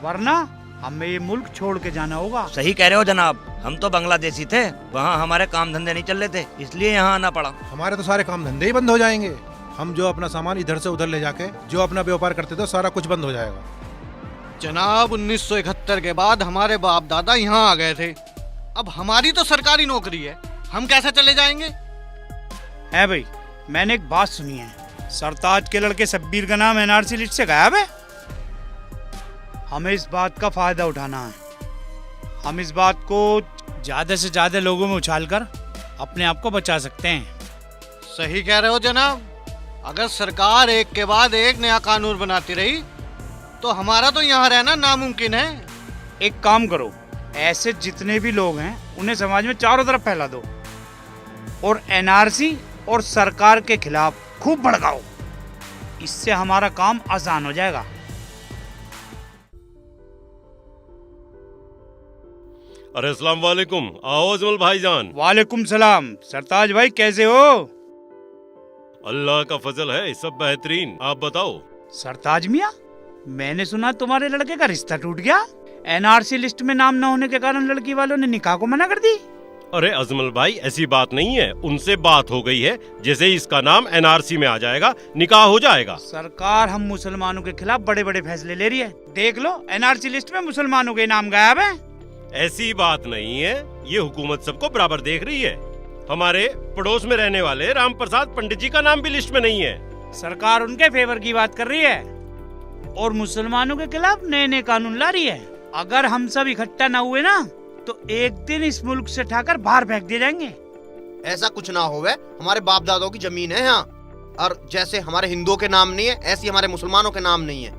वरना हमें ये मुल्क छोड़ के जाना होगा। सही कह रहे हो जनाब, हम तो बांग्लादेशी थे, वहाँ हमारे काम धंधे नहीं चल रहे थे, इसलिए यहाँ आना पड़ा। हमारे तो सारे काम धंधे ही बंद हो जाएंगे। हम जो अपना सामान इधर से उधर ले जाके जो अपना व्यापार करते थे, सारा कुछ बंद हो जाएगा। जनाब 1971 के बाद हमारे बाप दादा यहाँ आ गए थे, अब हमारी तो सरकारी नौकरी है, हम कैसे चले जाएंगे? है भाई, मैंने एक बात सुनी है, सरताज के लड़के शब्बीर का नाम एनआरसी लिस्ट से गायब है। हमें इस बात का फायदा उठाना है। हम इस बात को ज्यादा से ज्यादा लोगों में उछालकर अपने आप को बचा सकते हैं। सही कह रहे हो जनाब। अगर सरकार एक के बाद एक नया कानून बनाती रही तो हमारा तो यहाँ रहना नामुमकिन है। एक काम करो, ऐसे जितने भी लोग हैं उन्हें समाज में चारों तरफ फैला दो और एनआरसी और सरकार के खिलाफ खूब भड़काओ। इससे हमारा काम आसान हो जाएगा। अरे अस्सलाम वालेकुम। आओ अजमल भाईजान। वालेकुम सलाम। सरताज भाई कैसे हो? अल्लाह का फजल है, सब बेहतरीन। आप बताओ। सरताज मियाँ, मैंने सुना तुम्हारे लड़के का रिश्ता टूट गया। एनआरसी लिस्ट में नाम न होने के कारण लड़की वालों ने निकाह को मना कर दी। अरे अजमल भाई, ऐसी बात नहीं है, उनसे बात हो गई है। जैसे ही इसका नाम एनआरसी में आ जाएगा, निकाह हो जाएगा। सरकार हम मुसलमानों के खिलाफ बड़े बड़े फैसले ले रही है। देख लो, एनआरसी लिस्ट में मुसलमानों के नाम गायब है। ऐसी बात नहीं है, ये हुकूमत सबको बराबर देख रही है। हमारे पड़ोस में रहने वाले राम प्रसाद पंडित जी का नाम भी लिस्ट में नहीं है। सरकार उनके फेवर की बात कर रही है और मुसलमानों के खिलाफ नए नए कानून ला रही है। अगर हम सब इकट्ठा न हुए ना तो एक दिन इस मुल्क से उठाकर बाहर फेंक दिए जाएंगे। ऐसा कुछ ना होवे। हमारे बाप दादाओं की जमीन है यहाँ, और जैसे हमारे हिंदुओं के नाम नहीं है, ऐसी हमारे मुसलमानों के नाम नहीं है।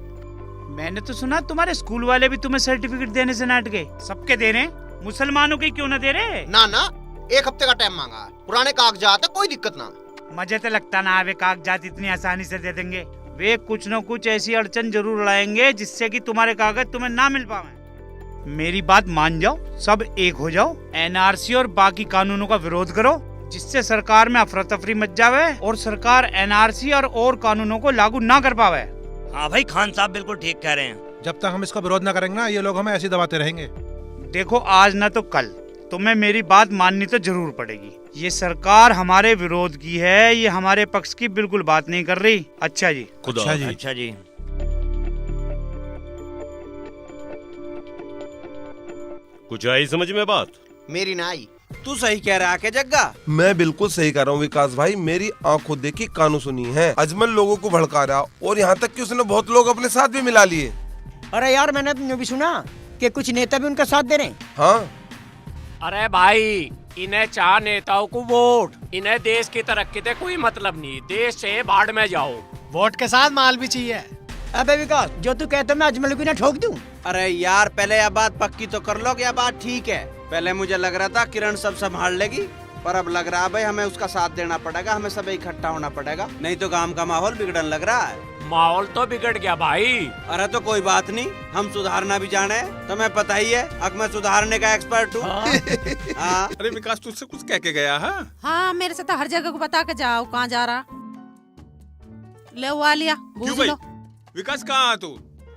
मैंने तो सुना तुम्हारे स्कूल वाले भी तुम्हें सर्टिफिकेट देने से नाट गए। सबके दे रहे, मुसलमानों के क्यों न दे रहे? ना ना, 1 हफ्ते का टाइम मांगा है। पुराने कागजात है, कोई दिक्कत ना। मुझे तो लगता ना वे कागजात इतनी आसानी से दे देंगे। वे कुछ न कुछ ऐसी अड़चन जरूर लाएंगे जिससे कि तुम्हारे कागज तुम्हें ना मिल पावे। मेरी बात मान जाओ, सब एक हो जाओ, एनआरसी और बाकी कानूनों का विरोध करो, जिससे सरकार में अफरा तफरी मच जावे और सरकार एनआरसी और कानूनों को लागू ना कर पावे। हाँ भाई, खान साहब बिल्कुल ठीक कह रहे हैं। जब तक हम इसका विरोध न करेंगे ना, ये लोग हमें ऐसे दबाते रहेंगे। देखो, आज ना तो कल तुम्हें मेरी बात माननी तो जरूर पड़ेगी। ये सरकार हमारे विरोध की है, ये हमारे पक्ष की बिल्कुल बात नहीं कर रही। अच्छा जी। अच्छा जी। अच्छा जी। कुछ आई समझ में बात? मेरी ना आई। तू सही कह रहा है के जग्गा? मैं बिल्कुल सही कह रहा हूँ विकास भाई। मेरी आंखों देखी कानों सुनी है। अजमल लोगों को भड़का रहा और यहाँ तक कि उसने बहुत लोग अपने साथ भी मिला लिए। अरे यार, मैंने तो भी सुना कि कुछ नेता भी उनका साथ दे रहे हैं। हाँ। अरे भाई, इन्हें चार नेताओं को वोट, इन्हें देश की तरक्की से कोई मतलब नहीं। देश से बाढ़ में जाओ। वोट के साथ माल भी चाहिए। अबे विकास, जो तू कहता मैं अजमल को ना ठोक दूं। अरे यार, पहले यह बात पक्की तो कर लो कि यह बात ठीक है। पहले मुझे लग रहा था किरण सब संभाल लेगी, पर अब लग रहा है भाई हमें उसका साथ देना पड़ेगा। हमें सब इकट्ठा होना पड़ेगा, नहीं तो गांव का माहौल बिगड़ने लग रहा है। माहौल तो बिगड़ गया भाई। अरे तो कोई बात नहीं, हम सुधारना भी जाने। तुम्हें पता ही है, अब मैं सुधारने का एक्सपर्ट हूँ। अरे विकास, तुझसे कुछ कह के गया है? हाँ, मेरे से तो हर जगह को बता के जाओ कहाँ जा रहा। ले वो आ लिया, बूझ लो। विकास, कहाँ तू?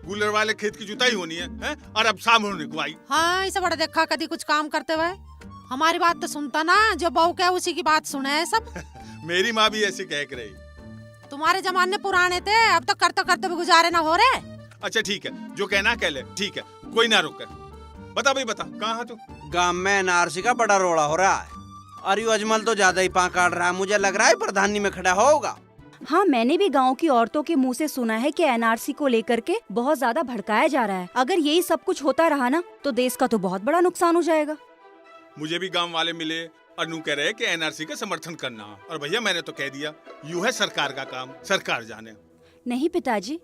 कूलर वाले खेत की जुताई होनी है? और अब शाम होने को आई। हाँ, इसे बड़ा देखा कभी कुछ काम करते हुए। हमारी बात तो सुनता ना, जो बहू क्या उसी की बात सुने है सब। मेरी माँ भी ऐसी कह रही। तुम्हारे जमाने पुराने थे, अब तो करते करते भी गुजारे ना हो रहे। अच्छा ठीक है, जो कहना कह ले। ठीक है, कोई ना रोक। बता भाई, बता कहाँ है तू? गांव में एनआरसी का बड़ा रोड़ा हो रहा है और यू अजमल तो ज्यादा ही पाँ काट रहा है। मुझे लग रहा है प्रधानी में खड़ा होगा। हाँ, मैंने भी गांव की औरतों के मुंह से सुना है कि एनआरसी को लेकर के बहुत ज्यादा भड़काया जा रहा है। अगर यही सब कुछ होता रहा ना तो देश का तो बहुत बड़ा नुकसान हो जाएगा। मुझे भी गांव वाले मिले और नु कह रहे कि एनआरसी का समर्थन करना। और भैया, मैंने तो कह दिया, यूं है सरकार का काम, सरकार जाने। नहीं पिताजी,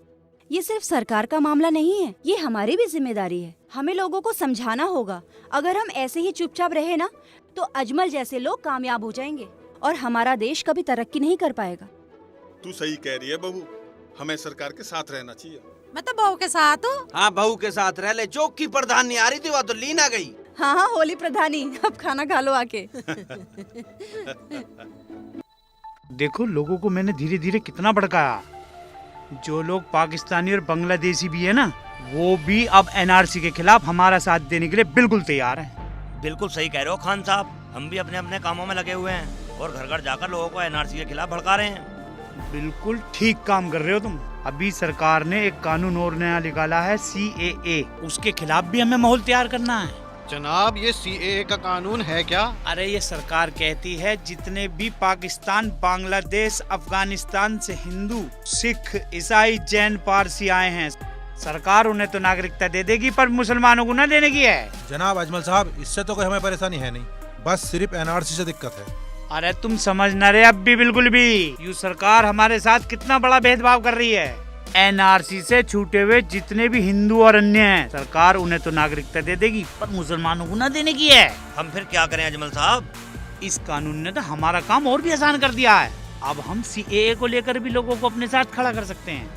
ये सिर्फ सरकार का मामला नहीं है, ये हमारी भी जिम्मेदारी है। हमें लोगों को समझाना होगा। अगर हम ऐसे ही चुपचाप रहे ना तो अजमल जैसे लोग कामयाब हो जाएंगे और हमारा देश कभी तरक्की नहीं कर पाएगा। तू सही कह रही है बहू, हमें सरकार के साथ रहना चाहिए। मैं तो बहू के साथ हूँ। हाँ, बहू के साथ रह ले। चौक की प्रधानी आ रही थी, वह तो लीन आ गई। हाँ हाँ, होली प्रधानी, अब खाना खा लो आके। देखो, लोगों को मैंने धीरे धीरे कितना भड़काया। जो लोग पाकिस्तानी और बांग्लादेशी भी है ना, वो भी अब एनआरसी के खिलाफ हमारा साथ देने के लिए बिल्कुल तैयार हैं। बिल्कुल सही कह रहे हो खान साहब, हम भी अपने अपने कामों में लगे हुए हैं और घर घर जाकर लोगों को एनआरसी के खिलाफ भड़का रहे हैं। बिल्कुल ठीक काम कर रहे हो तुम। अभी सरकार ने एक कानून और नया निकाला है, CAA। उसके खिलाफ भी हमें माहौल तैयार करना है। जनाब ये सीएए का कानून है क्या? अरे ये सरकार कहती है जितने भी पाकिस्तान, बांग्लादेश, अफगानिस्तान से हिंदू, सिख, ईसाई, जैन, पारसी आए हैं, सरकार उन्हें तो नागरिकता दे देगी पर मुसलमानों को न देने की है। जनाब अजमल साहब, इससे तो कोई हमें परेशानी है नहीं, बस सिर्फ एनआरसी से दिक्कत है। अरे तुम समझ न रहे अब भी बिल्कुल भी। यू सरकार हमारे साथ कितना बड़ा भेदभाव कर रही है। एनआरसी से छूटे हुए जितने भी हिंदू और अन्य हैं, सरकार उन्हें तो नागरिकता दे देगी पर मुसलमानों को न देने की है। हम फिर क्या करें अजमल साहब? इस कानून ने तो हमारा काम और भी आसान कर दिया है। अब हम सीएए को लेकर भी लोगों को अपने साथ खड़ा कर सकते हैं।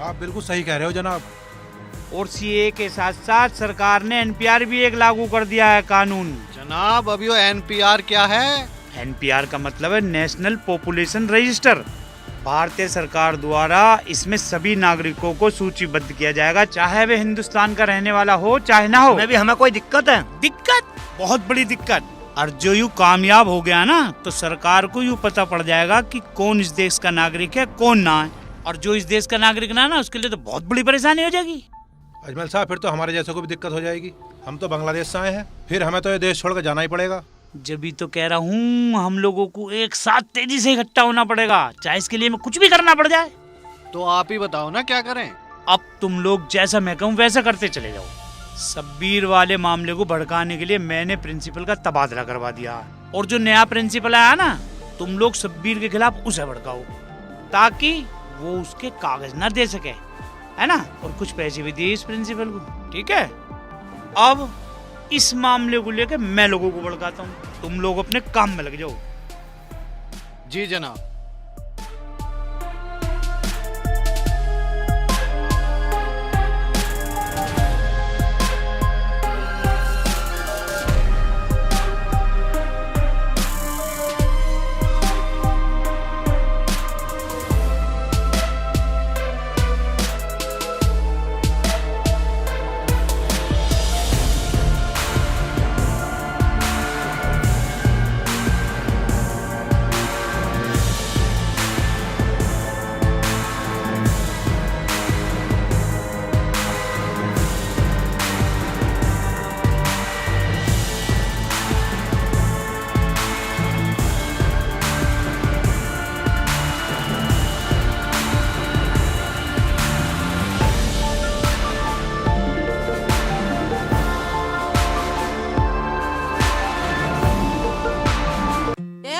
आप बिल्कुल सही कह रहे हो जनाब। और सीएए के साथ साथ सरकार ने एनपीआर भी एक लागू कर दिया है कानून। जनाब अभी वो एनपीआर क्या है? एनपीआर का मतलब है नेशनल पॉपुलेशन रजिस्टर। भारतीय सरकार द्वारा इसमें सभी नागरिकों को सूचीबद्ध किया जाएगा, चाहे वे हिंदुस्तान का रहने वाला हो चाहे ना हो। में भी हमें कोई दिक्कत है? दिक्कत, बहुत बड़ी दिक्कत। और जो यूँ कामयाब हो गया ना तो सरकार को यूँ पता पड़ जाएगा कि कौन इस देश का नागरिक है कौन ना है, और जो इस देश का नागरिक ना उसके लिए तो बहुत बड़ी परेशानी हो जाएगी। अजमल साहब फिर तो हमारे जैसे को भी दिक्कत हो जाएगी। हम तो बांग्लादेश से आए हैं, फिर हमें तो ये देश छोड़कर जाना ही पड़ेगा। जब भी तो कह रहा हूँ हम लोगों को एक साथ तेजी से इकट्ठा होना पड़ेगा, चाहे इसके लिए हमें कुछ भी करना पड़ जाए। तो आप ही बताओ ना क्या करें। अब तुम लोग जैसा मैं कहूँ वैसा करते चले जाओ। शब्बीर वाले मामले को भड़काने के लिए मैंने प्रिंसिपल का तबादला करवा दिया, और जो नया प्रिंसिपल आया ना तुम लोग शब्बीर के खिलाफ उसे भड़काओ ताकि वो उसके कागज ना दे सके, है ना, और कुछ पैसे भी दिए इस प्रिंसिपल को, ठीक है। अब इस मामले को लेकर मैं लोगों को भड़काता हूँ, तुम लोग अपने काम में लग जाओ। जी जनाब।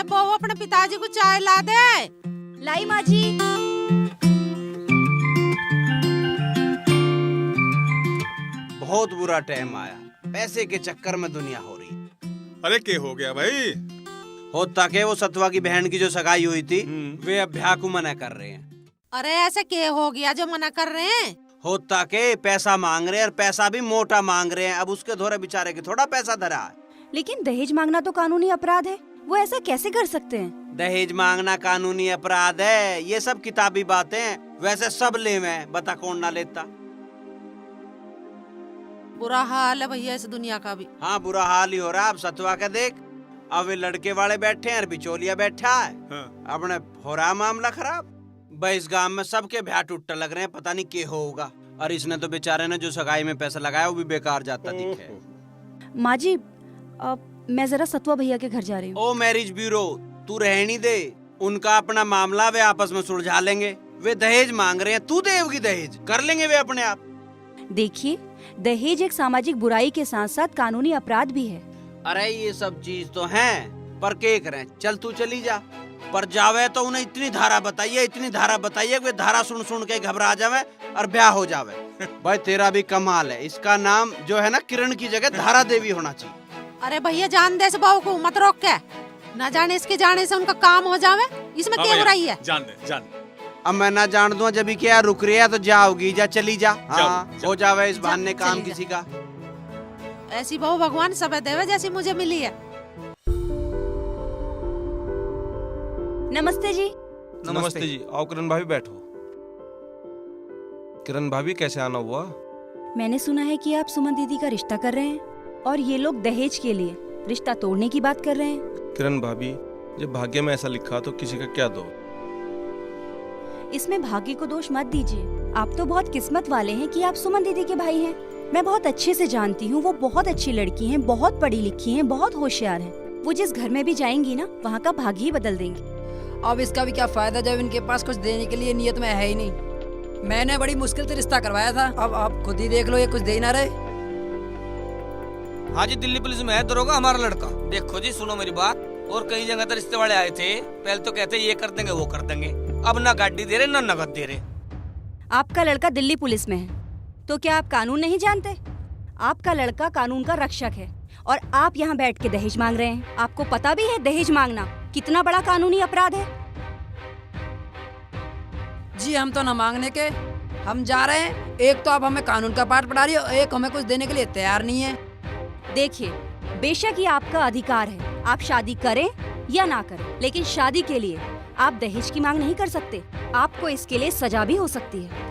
बहू अपने पिताजी को चाय ला दे। लाई माँ जी। बहुत बुरा टाइम आया, पैसे के चक्कर में दुनिया हो रही। अरे क्या हो गया भाई? होता के वो सतवा की बहन की जो सगाई हुई थी वे अब ब्याह को मना कर रहे हैं। अरे ऐसे क्या हो गया जो मना कर रहे हैं? होता के पैसा मांग रहे हैं और पैसा भी मोटा मांग रहे हैं। अब उसके धोरे बेचारे के थोड़ा पैसा धरा है। लेकिन दहेज मांगना तो कानूनी अपराध है, वो ऐसा कैसे कर सकते हैं? दहेज मांगना कानूनी अपराध है, ये सब किताबी बातें हैं। वैसे सब ले में बता कौन ना लेता। बुरा हाल है भैया इस दुनिया का भी। हाँ बुरा हाल ही हो रहा। अब सतवा का देख, अब वे लड़के वाले बैठे हैं और बिचौलिया बैठा है। अपने हो रहा मामला खराब। भाई इस गांव में सबके ब्याह टूटने लग रहे हैं, पता नहीं क्या होगा। और इसने तो बेचारे ने जो सगाई में पैसा लगाया वो भी बेकार जाता दिखे। माँ जी मैं जरा सतवा भैया के घर जा रही हूँ। ओ मैरिज ब्यूरो, तू रहनी दे, उनका अपना मामला वे आपस में सुलझा लेंगे। वे दहेज मांग रहे हैं, तू देवगी दहेज, कर लेंगे वे अपने आप। देखिए दहेज एक सामाजिक बुराई के साथ साथ कानूनी अपराध भी है। अरे ये सब चीज तो हैं, पर क्या करें। चल तू चली जा, पर जावे तो उन्हें इतनी धारा बताइए वे धारा सुन सुन के घबरा जावे और ब्याह हो जावे। भाई तेरा भी कमाल है। इसका नाम जो है ना किरण की जगह धारा देवी होना चाहिए। अरे भैया जान दे इस बहू को, मत रोक के। न जाने इसके जाने से उनका काम हो जावे, इसमें क्या बुराई है? जान दे। अब मैं ना जान दूं, जब क्या रुक रही है तो जाओगी, जा चली जा। हाँ हो जावे इस बहाने काम किसी का। ऐसी बहू भगवान सब देवे जैसी मुझे मिली है। नमस्ते जी। नमस्ते जी। आओ किरण भाभी बैठो। किरण भाभी कैसे आना हुआ? मैंने सुना है कि आप सुमन दीदी का रिश्ता कर रहे हैं और ये लोग दहेज के लिए रिश्ता तोड़ने की बात कर रहे हैं। किरण भाभी जब भाग्य में ऐसा लिखा तो किसी का क्या दो। इसमें भाग्य को दोष मत दीजिए। आप तो बहुत किस्मत वाले हैं कि आप सुमन दीदी के भाई हैं। मैं बहुत अच्छे से जानती हूँ, वो बहुत अच्छी लड़की हैं, बहुत पढ़ी लिखी हैं, बहुत होशियार हैं। वो जिस घर में भी जाएंगी ना, वहाँ का भाग्य ही बदल देंगी। अब इसका भी क्या फायदा जब इनके पास कुछ देने के लिए नियत में है ही नहीं। मैंने बड़ी मुश्किल से रिश्ता करवाया था, अब आप खुद ही देख लो ये कुछ दे ही ना रहे। हाँ जी, दिल्ली पुलिस में है दरोगा हमारा लड़का। देखो जी, सुनो मेरी बात, और कई जगह तो रिश्ते वाले आए थे, पहले तो कहते ये कर देंगे वो कर देंगे, अब ना गाड़ी दे रहे ना नगद दे रहे। आपका लड़का दिल्ली पुलिस में है तो क्या आप कानून नहीं जानते? आपका लड़का कानून का रक्षक है और आप यहाँ बैठ के दहेज मांग रहे हैं। आपको पता भी है दहेज मांगना कितना बड़ा कानूनी अपराध है? जी हम तो न मांगने के, हम जा रहे हैं। एक तो आप हमें कानून का पाठ पढ़ा रही हो, एक हमें कुछ देने के लिए तैयार नहीं है। देखिए, बेशक ये आपका अधिकार है, आप शादी करें या ना करें, लेकिन शादी के लिए आप दहेज की मांग नहीं कर सकते। आपको इसके लिए सजा भी हो सकती है।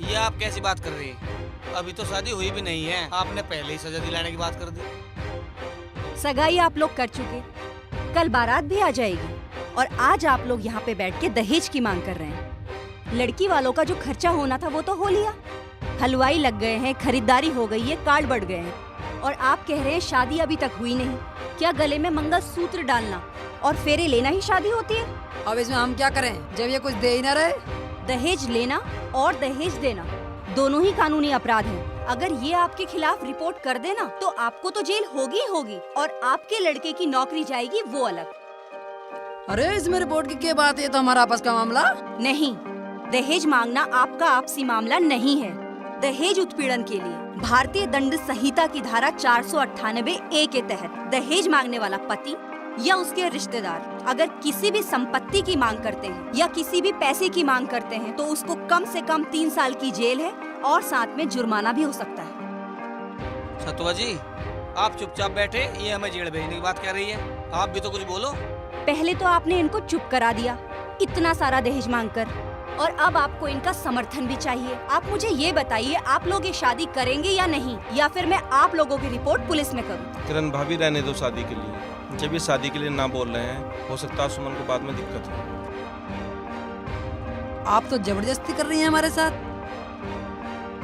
ये आप कैसी बात कर रही हैं? अभी तो शादी हुई भी नहीं है, आपने पहले ही सजा दिलाने की बात कर दी। सगाई आप लोग कर चुके, कल बारात भी आ जाएगी और आज आप लोग यहाँ पे बैठ के दहेज की मांग कर रहे हैं। लड़की वालों का जो खर्चा होना था वो तो हो लिया, हलवाई लग गए हैं, खरीदारी हो गई है, कार्ड बढ़ गए हैं, और आप कह रहे हैं शादी अभी तक हुई नहीं। क्या गले में मंगलसूत्र डालना और फेरे लेना ही शादी होती है? अब इसमें हम क्या करें जब ये कुछ दे ही ना रहे? दहेज लेना और दहेज देना दोनों ही कानूनी अपराध हैं। अगर ये आपके खिलाफ रिपोर्ट कर देना तो आपको तो जेल होगी ही होगी और आपके लड़के की नौकरी जाएगी वो अलग। अरे इसमें रिपोर्ट की क्या बात है, ये तो हमारा आपस का मामला नहीं। दहेज मांगना आपका आपसी मामला नहीं है। दहेज उत्पीड़न के लिए भारतीय दंड संहिता की धारा 498A के तहत दहेज मांगने वाला पति या उसके रिश्तेदार अगर किसी भी संपत्ति की मांग करते हैं या किसी भी पैसे की मांग करते हैं तो उसको कम से कम 3 साल की जेल है और साथ में जुर्माना भी हो सकता है। सतवा जी, आप चुपचाप बैठे, ये हमें जेल भेजने की बात कह रही है, आप भी तो कुछ बोलो। पहले तो आपने इनको चुप करा दिया इतना सारा दहेज मांगकर, और अब आपको इनका समर्थन भी चाहिए। आप मुझे ये बताइए, आप लोग ये शादी करेंगे या नहीं, या फिर मैं आप लोगों की रिपोर्ट पुलिस में करूँ? किरण भाभी, रहने दो शादी के लिए। जब ये शादी के लिए ना बोल रहे हैं, हो सकता है सुमन को बाद में दिक्कत हो। आप तो जबरदस्ती कर रही हैं हमारे साथ।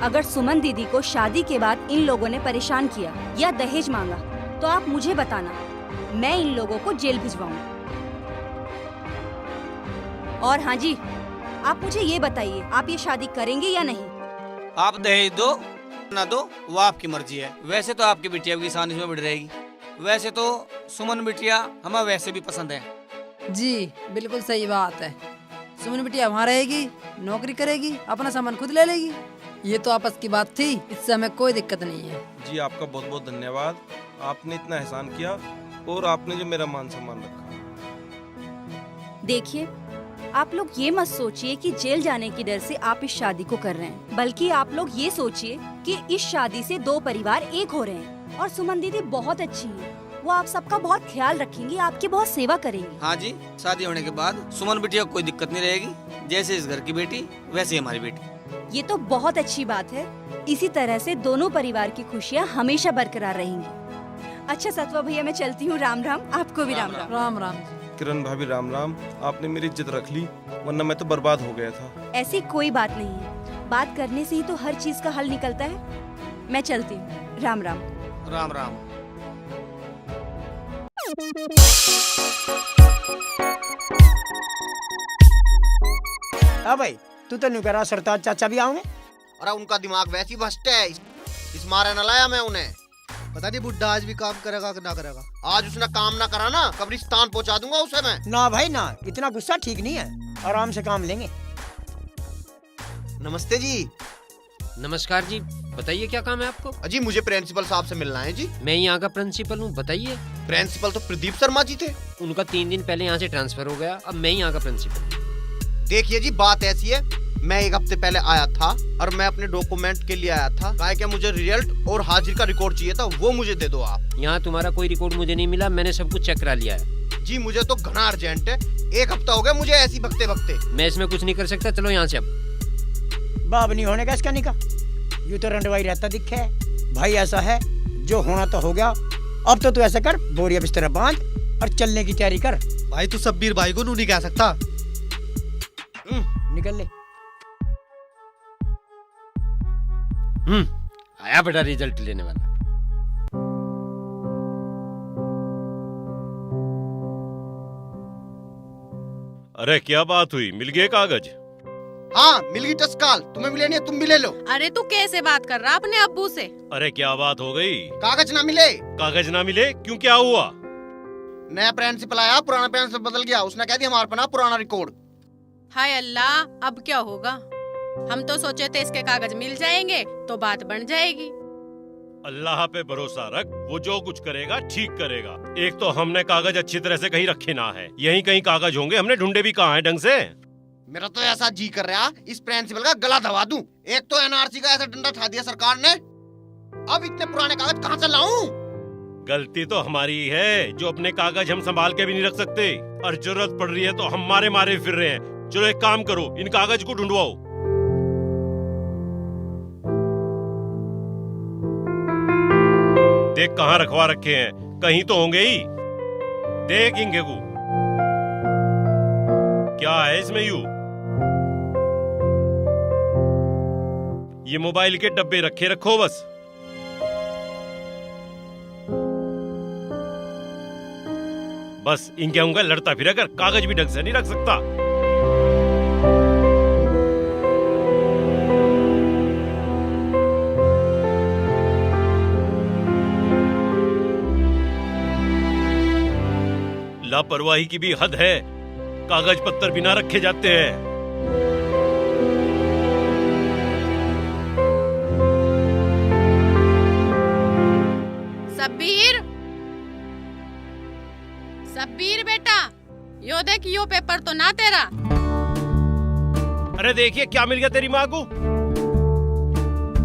अगर सुमन दीदी को शादी के बाद इन लोगों ने परेशान किया या दहेज मांगा तो आप मुझे बताना, मैं इन लोगों को जेल भिजवाऊंगा। और हाँ जी, आप मुझे ये बताइए, आप ये शादी करेंगे या नहीं? आप दहेज दो ना दो वो आपकी मर्जी है। वैसे तो आपकी बिटिया की शान इसमें बढ़ रहेगी। वैसे तो सुमन बिटिया हमें वैसे भी पसंद है। जी बिल्कुल सही बात है। सुमन बिटिया वहाँ रहेगी, नौकरी करेगी, अपना सामान खुद ले लेगी। ये तो आपस की बात थी, इससे हमें कोई दिक्कत नहीं है। जी आपका बहुत बहुत धन्यवाद, आपने इतना एहसान किया और आपने जो मेरा मान सम्मान रखा। देखिए, आप लोग ये मत सोचिए कि जेल जाने की डर से आप इस शादी को कर रहे हैं, बल्कि आप लोग ये सोचिए कि इस शादी से 2 परिवार एक हो रहे हैं। और सुमन दीदी बहुत अच्छी है, वो आप सबका बहुत ख्याल रखेंगी, आपकी बहुत सेवा करेंगी। हाँ जी, शादी होने के बाद सुमन बिटिया को कोई दिक्कत नहीं रहेगी। जैसे इस घर की बेटी वैसे ही हमारी बेटी। ये तो बहुत अच्छी बात है। इसी तरह से दोनों परिवार की खुशियाँ हमेशा बरकरार रहेंगी। अच्छा सतवा भैया, मैं चलती हूँ। राम राम। आपको भी राम राम। राम राम। किरण भाभी राम राम, आपने मेरी इज्जत रख ली, वरना मैं तो बर्बाद हो गया था। ऐसी कोई बात नहीं है, बात करने से ही तो हर चीज का हल निकलता है। मैं चलती हूँ। राम राम। राम राम। हाँ भाई, तू तो नहीं कह रहा सरताज चाचा भी आओगे? अरे उनका दिमाग वैसी भ्रष्ट है, इस मारे न लाया मैं उन्हें। पता नहीं बुड्ढा आज भी काम करेगा कि ना करेगा। आज उसने काम ना करा ना, कब्रिस्तान पहुंचा दूंगा उसे मैं। ना भाई ना, इतना गुस्सा ठीक नहीं है, आराम से काम लेंगे। नमस्ते जी। नमस्कार जी, बताइए क्या काम है आपको? जी मुझे प्रिंसिपल साहब से मिलना है जी। मैं यहाँ का प्रिंसिपल हूँ, बताइए। प्रिंसिपल तो प्रदीप शर्मा जी थे। उनका 3 दिन पहले यहाँ से ट्रांसफर हो गया, अब मैं यहाँ का प्रिंसिपल। देखिए जी, बात ऐसी है, मैं 1 हफ्ते पहले आया था और मैं अपने डॉक्यूमेंट के लिए आया था। कहा क्या मुझे रिजल्ट और हाजिर का रिकॉर्ड चाहिए था, वो मुझे दे दो आप। यहाँ तुम्हारा कोई रिकॉर्ड मुझे नहीं मिला, मैंने सब कुछ चेक करा लिया है। जी मुझे तो घना अर्जेंट है, 1 हफ्ता हो गया मुझे ऐसी भगते भगते। मैं इसमें कुछ नहीं कर सकता, चलो यहाँ से। अब बाप नहीं होने का इसका निकाह, यूँ तो रंडवाई रहता दिखे है। भाई ऐसा है, जो होना तो हो गया, अब तो तू ऐसा कर, बोरिया बिस्तर बांध और चलने की तैयारी कर। भाई तू सब्बीर भाई को नहीं कह सकता। निकल ले। आया बेटा रिजल्ट लेने वाला। अरे क्या बात हुई, मिल गए कागज? हाँ मिल गई तत्काल, तुम्हें मिले नहीं तुम भी ले लो। अरे तू कैसे बात कर रहा अपने अब्बू से? अरे क्या बात हो गई? कागज ना मिले। कागज ना मिले? क्यों, क्या हुआ? नया प्रिंसिपल आया, पुराना प्रिंसिपल बदल गया, उसने कह दिया हमारे पास पुराना रिकॉर्ड। हाय अल्लाह, अब क्या होगा? हम तो सोचे थे इसके कागज मिल जाएंगे तो बात बन जाएगी। अल्लाह पे भरोसा रख, वो जो कुछ करेगा ठीक करेगा। एक तो हमने कागज अच्छी तरह से कहीं रखे ना है, यहीं कहीं कागज होंगे, हमने ढूंढे भी कहाँ हैं ढंग से। मेरा तो ऐसा जी कर रहा इस प्रिंसिपल का गला दबा दूं। एक तो एनआरसी का ऐसा डंडा उठा दिया सरकार ने, अब इतने पुराने कागज कहाँ से लाऊं? गलती तो हमारी ही है जो अपने कागज हम संभाल के भी नहीं रख सकते, और जरूरत पड़ रही है तो हम मारे मारे फिर रहे हैं। चलो एक काम करो, इन कागज को ढूंढवाओ। देख कहाँ रखवा रखे हैं, कहीं तो होंगे ही। देख इंगे को क्या है इसमें यू? ये मोबाइल के डब्बे रखे रखो बस। बस इनके होंगे लड़ता फिर कर, कागज भी ढंग से नहीं रख सकता। लापरवाही की भी हद है, कागज पत्तर बिना रखे जाते हैं। शब्बीर, शब्बीर बेटा, यो देख, यो पेपर तो ना तेरा। अरे देखिए क्या मिल गया तेरी माँ को।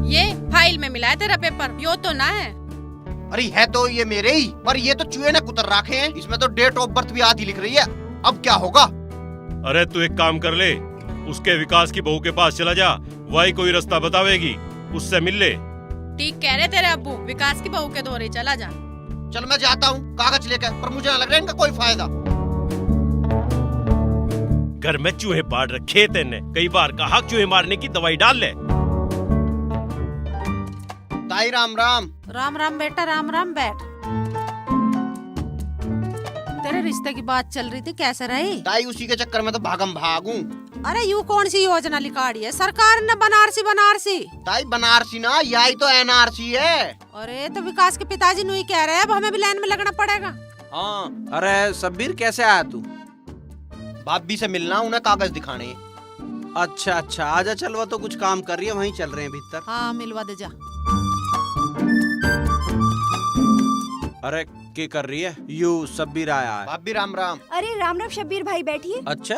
ये फाइल में मिला है तेरा पेपर, यो तो ना है। अरे है तो ये मेरे ही, पर ये तो चूहे ने कुतर रखे हैं, इसमें तो डेट ऑफ बर्थ भी आधी लिख रही है। अब क्या होगा? अरे तू एक काम कर ले, उसके विकास की बहू के पास चला जा, वही कोई रास्ता बतावेगी, उससे मिल ले। ठीक कह रहे तेरे अब्बू, विकास की बहू के दौरे चला जा। चल मैं जाता हूँ कागज लेकर, पर मुझे ना लग रहा है इनका कोई फायदा। घर में चूहे पाड़ रखे तेने, कई बार कहा चूहे मारने की दवाई डाल ले। ताई राम राम। राम राम बेटा, राम राम, बैठ। तेरे रिश्ते की बात चल रही थी, कैसे रही? ताई उसी के चक्कर में तो भागम भागूं। अरे यूं कौन सी योजना निकाली है सरकार ने? बनारसी बनारसी। ताई बनारसी ना, यही तो एनआरसी है। अरे तो विकास के पिताजी नु ही कह रहे हैं, अब हमें भी लाइन में लगना पड़ेगा। हाँ। अरे शब्बीर कैसे आया तू? भाभी से मिलना, उन्हें कागज दिखाने। अच्छा अच्छा, आजा, चल, वो तो कुछ काम कर रही है, वहीं चल रहे हैं भीतर। हाँ मिलवा दे जा। अरे क्या कर रही है? यू शब्बीर आया है। भाभी राम राम। अरे राम राम शब्बीर भाई, बैठिए। अच्छा,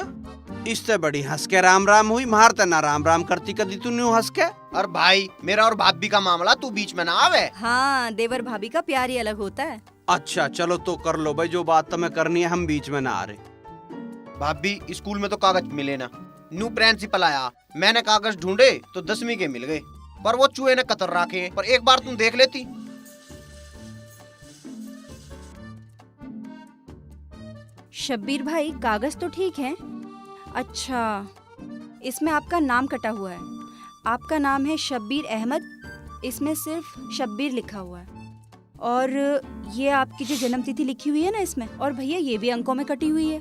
इससे बड़ी हंस के राम राम हुई, मारते ना राम राम करती कदी तू न्यू हंस के। और भाई मेरा और भाभी का मामला, तू बीच में ना आवे। हाँ, देवर भाभी का प्यार ही अलग होता है। अच्छा चलो तो कर लो भाई, जो बात तुम्हें करनी है, हम बीच में ना आ रहे। भाभी स्कूल में तो कागज मिले ना, न्यू प्रिंसिपल आया, मैंने कागज ढूंढे तो 10वीं के मिल गए, पर वो चूहे ने कतर रखे। पर एक बार तुम देख लेती। शब्बीर भाई, कागज तो ठीक है। अच्छा, इसमें आपका नाम कटा हुआ है। आपका नाम है शब्बीर अहमद, इसमें सिर्फ शब्बीर लिखा हुआ है। और ये आपकी जो जन्म तिथि लिखी हुई है ना इसमें, और भैया ये भी अंकों में कटी हुई है।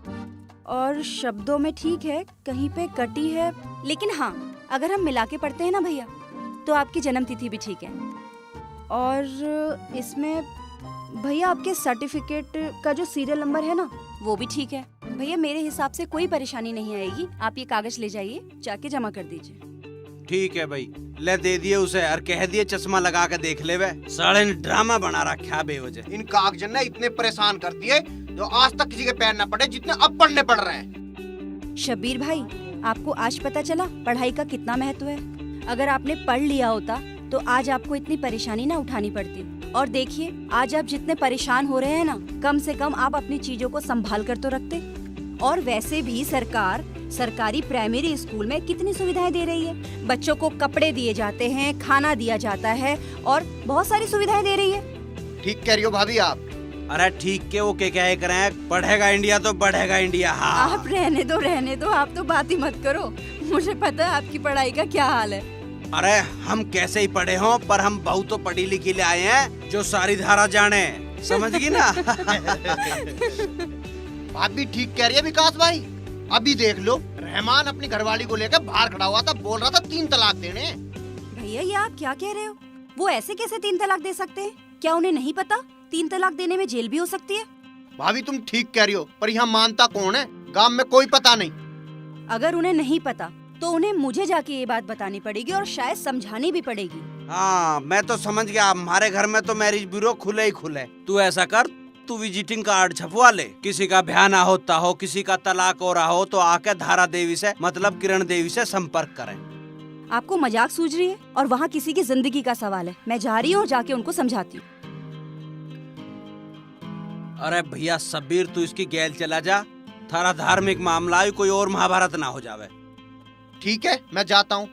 और शब्दों में ठीक है, कहीं पे कटी है, लेकिन हाँ, अगर हम मिला के पढ़ते हैं ना भैया, तो आपकी जन्म तिथि भी ठीक है। और इसमें भैया आपके सर्टिफिकेट का जो सीरियल नंबर है ना, वो भी ठीक है। भैया मेरे हिसाब से कोई परेशानी नहीं आएगी, आप ये कागज ले जाइए, जाके जमा कर दीजिए। ठीक है भाई, ले दे दिए उसे, और कह दिए चश्मा लगा के देख ले। वे साले ने ड्रामा बना रखा बेवजह। इन कागजन ने इतने परेशान कर दिए जो आज तक किसी के पैर न पड़े, जितने अब पढ़ने पड़ रहे हैं। शब्बीर भाई, आपको आज पता चला पढ़ाई का कितना महत्व है। अगर आपने पढ़ लिया होता तो आज आपको इतनी परेशानी ना उठानी पड़ती। और देखिए, आज आप जितने परेशान हो रहे हैं ना, कम से कम आप अपनी चीजों को संभाल कर तो रखते। और वैसे भी सरकार सरकारी प्राइमरी स्कूल में कितनी सुविधाएं दे रही है। बच्चों को कपड़े दिए जाते हैं, खाना दिया जाता है, और बहुत सारी सुविधाएं दे रही है। ठीक कह रही हो भाभी आप। अरे ठीक के वो क्या करें, पढ़ेगा इंडिया तो बढ़ेगा इंडिया। हाँ। आप रहने दो, आप तो बात ही मत करो, मुझे पता है आपकी पढ़ाई का क्या हाल है। अरे हम कैसे ही पढ़े हों, पर हम बहुत तो पढ़ी लिखी ले आए हैं जो सारी धारा जाने, समझ गई ना? बात भी ठीक कह रही है विकास भाई। अभी देख लो, रहमान अपनी घरवाली को लेकर बाहर खड़ा हुआ था, बोल रहा था 3 तलाक देने। भैया ये आप क्या कह रहे हो? वो ऐसे कैसे 3 तलाक दे सकते हैं? क्या उन्हें नहीं पता 3 तलाक देने में जेल भी हो सकती है? भाभी तुम ठीक कह रही हो, पर यहाँ मानता कौन है? गांव में कोई पता नहीं। अगर उन्हें नहीं पता तो उन्हें मुझे जाके ये बात बतानी पड़ेगी और शायद समझानी भी पड़ेगी। हाँ मैं तो समझ गया, हमारे घर में तो मैरिज ब्यूरो खुले ही खुले। तू ऐसा कर, तू विजिटिंग कार्ड छपवा ले। किसी का ब्याह ना होता हो, किसी का तलाक हो रहा हो तो आके धारा देवी से मतलब किरण देवी से संपर्क करें। आपको मजाक सूझ रही है? और वहाँ किसी की जिंदगी का सवाल है। मैं जा रही हूँ, जाके उनको समझाती हूँ। अरे भैया सबीर, तू इसकी गैल चला जा। थारा धार्मिक मामला है, कोई और महाभारत ना हो जावे। ठीक है मैं जाता हूँ।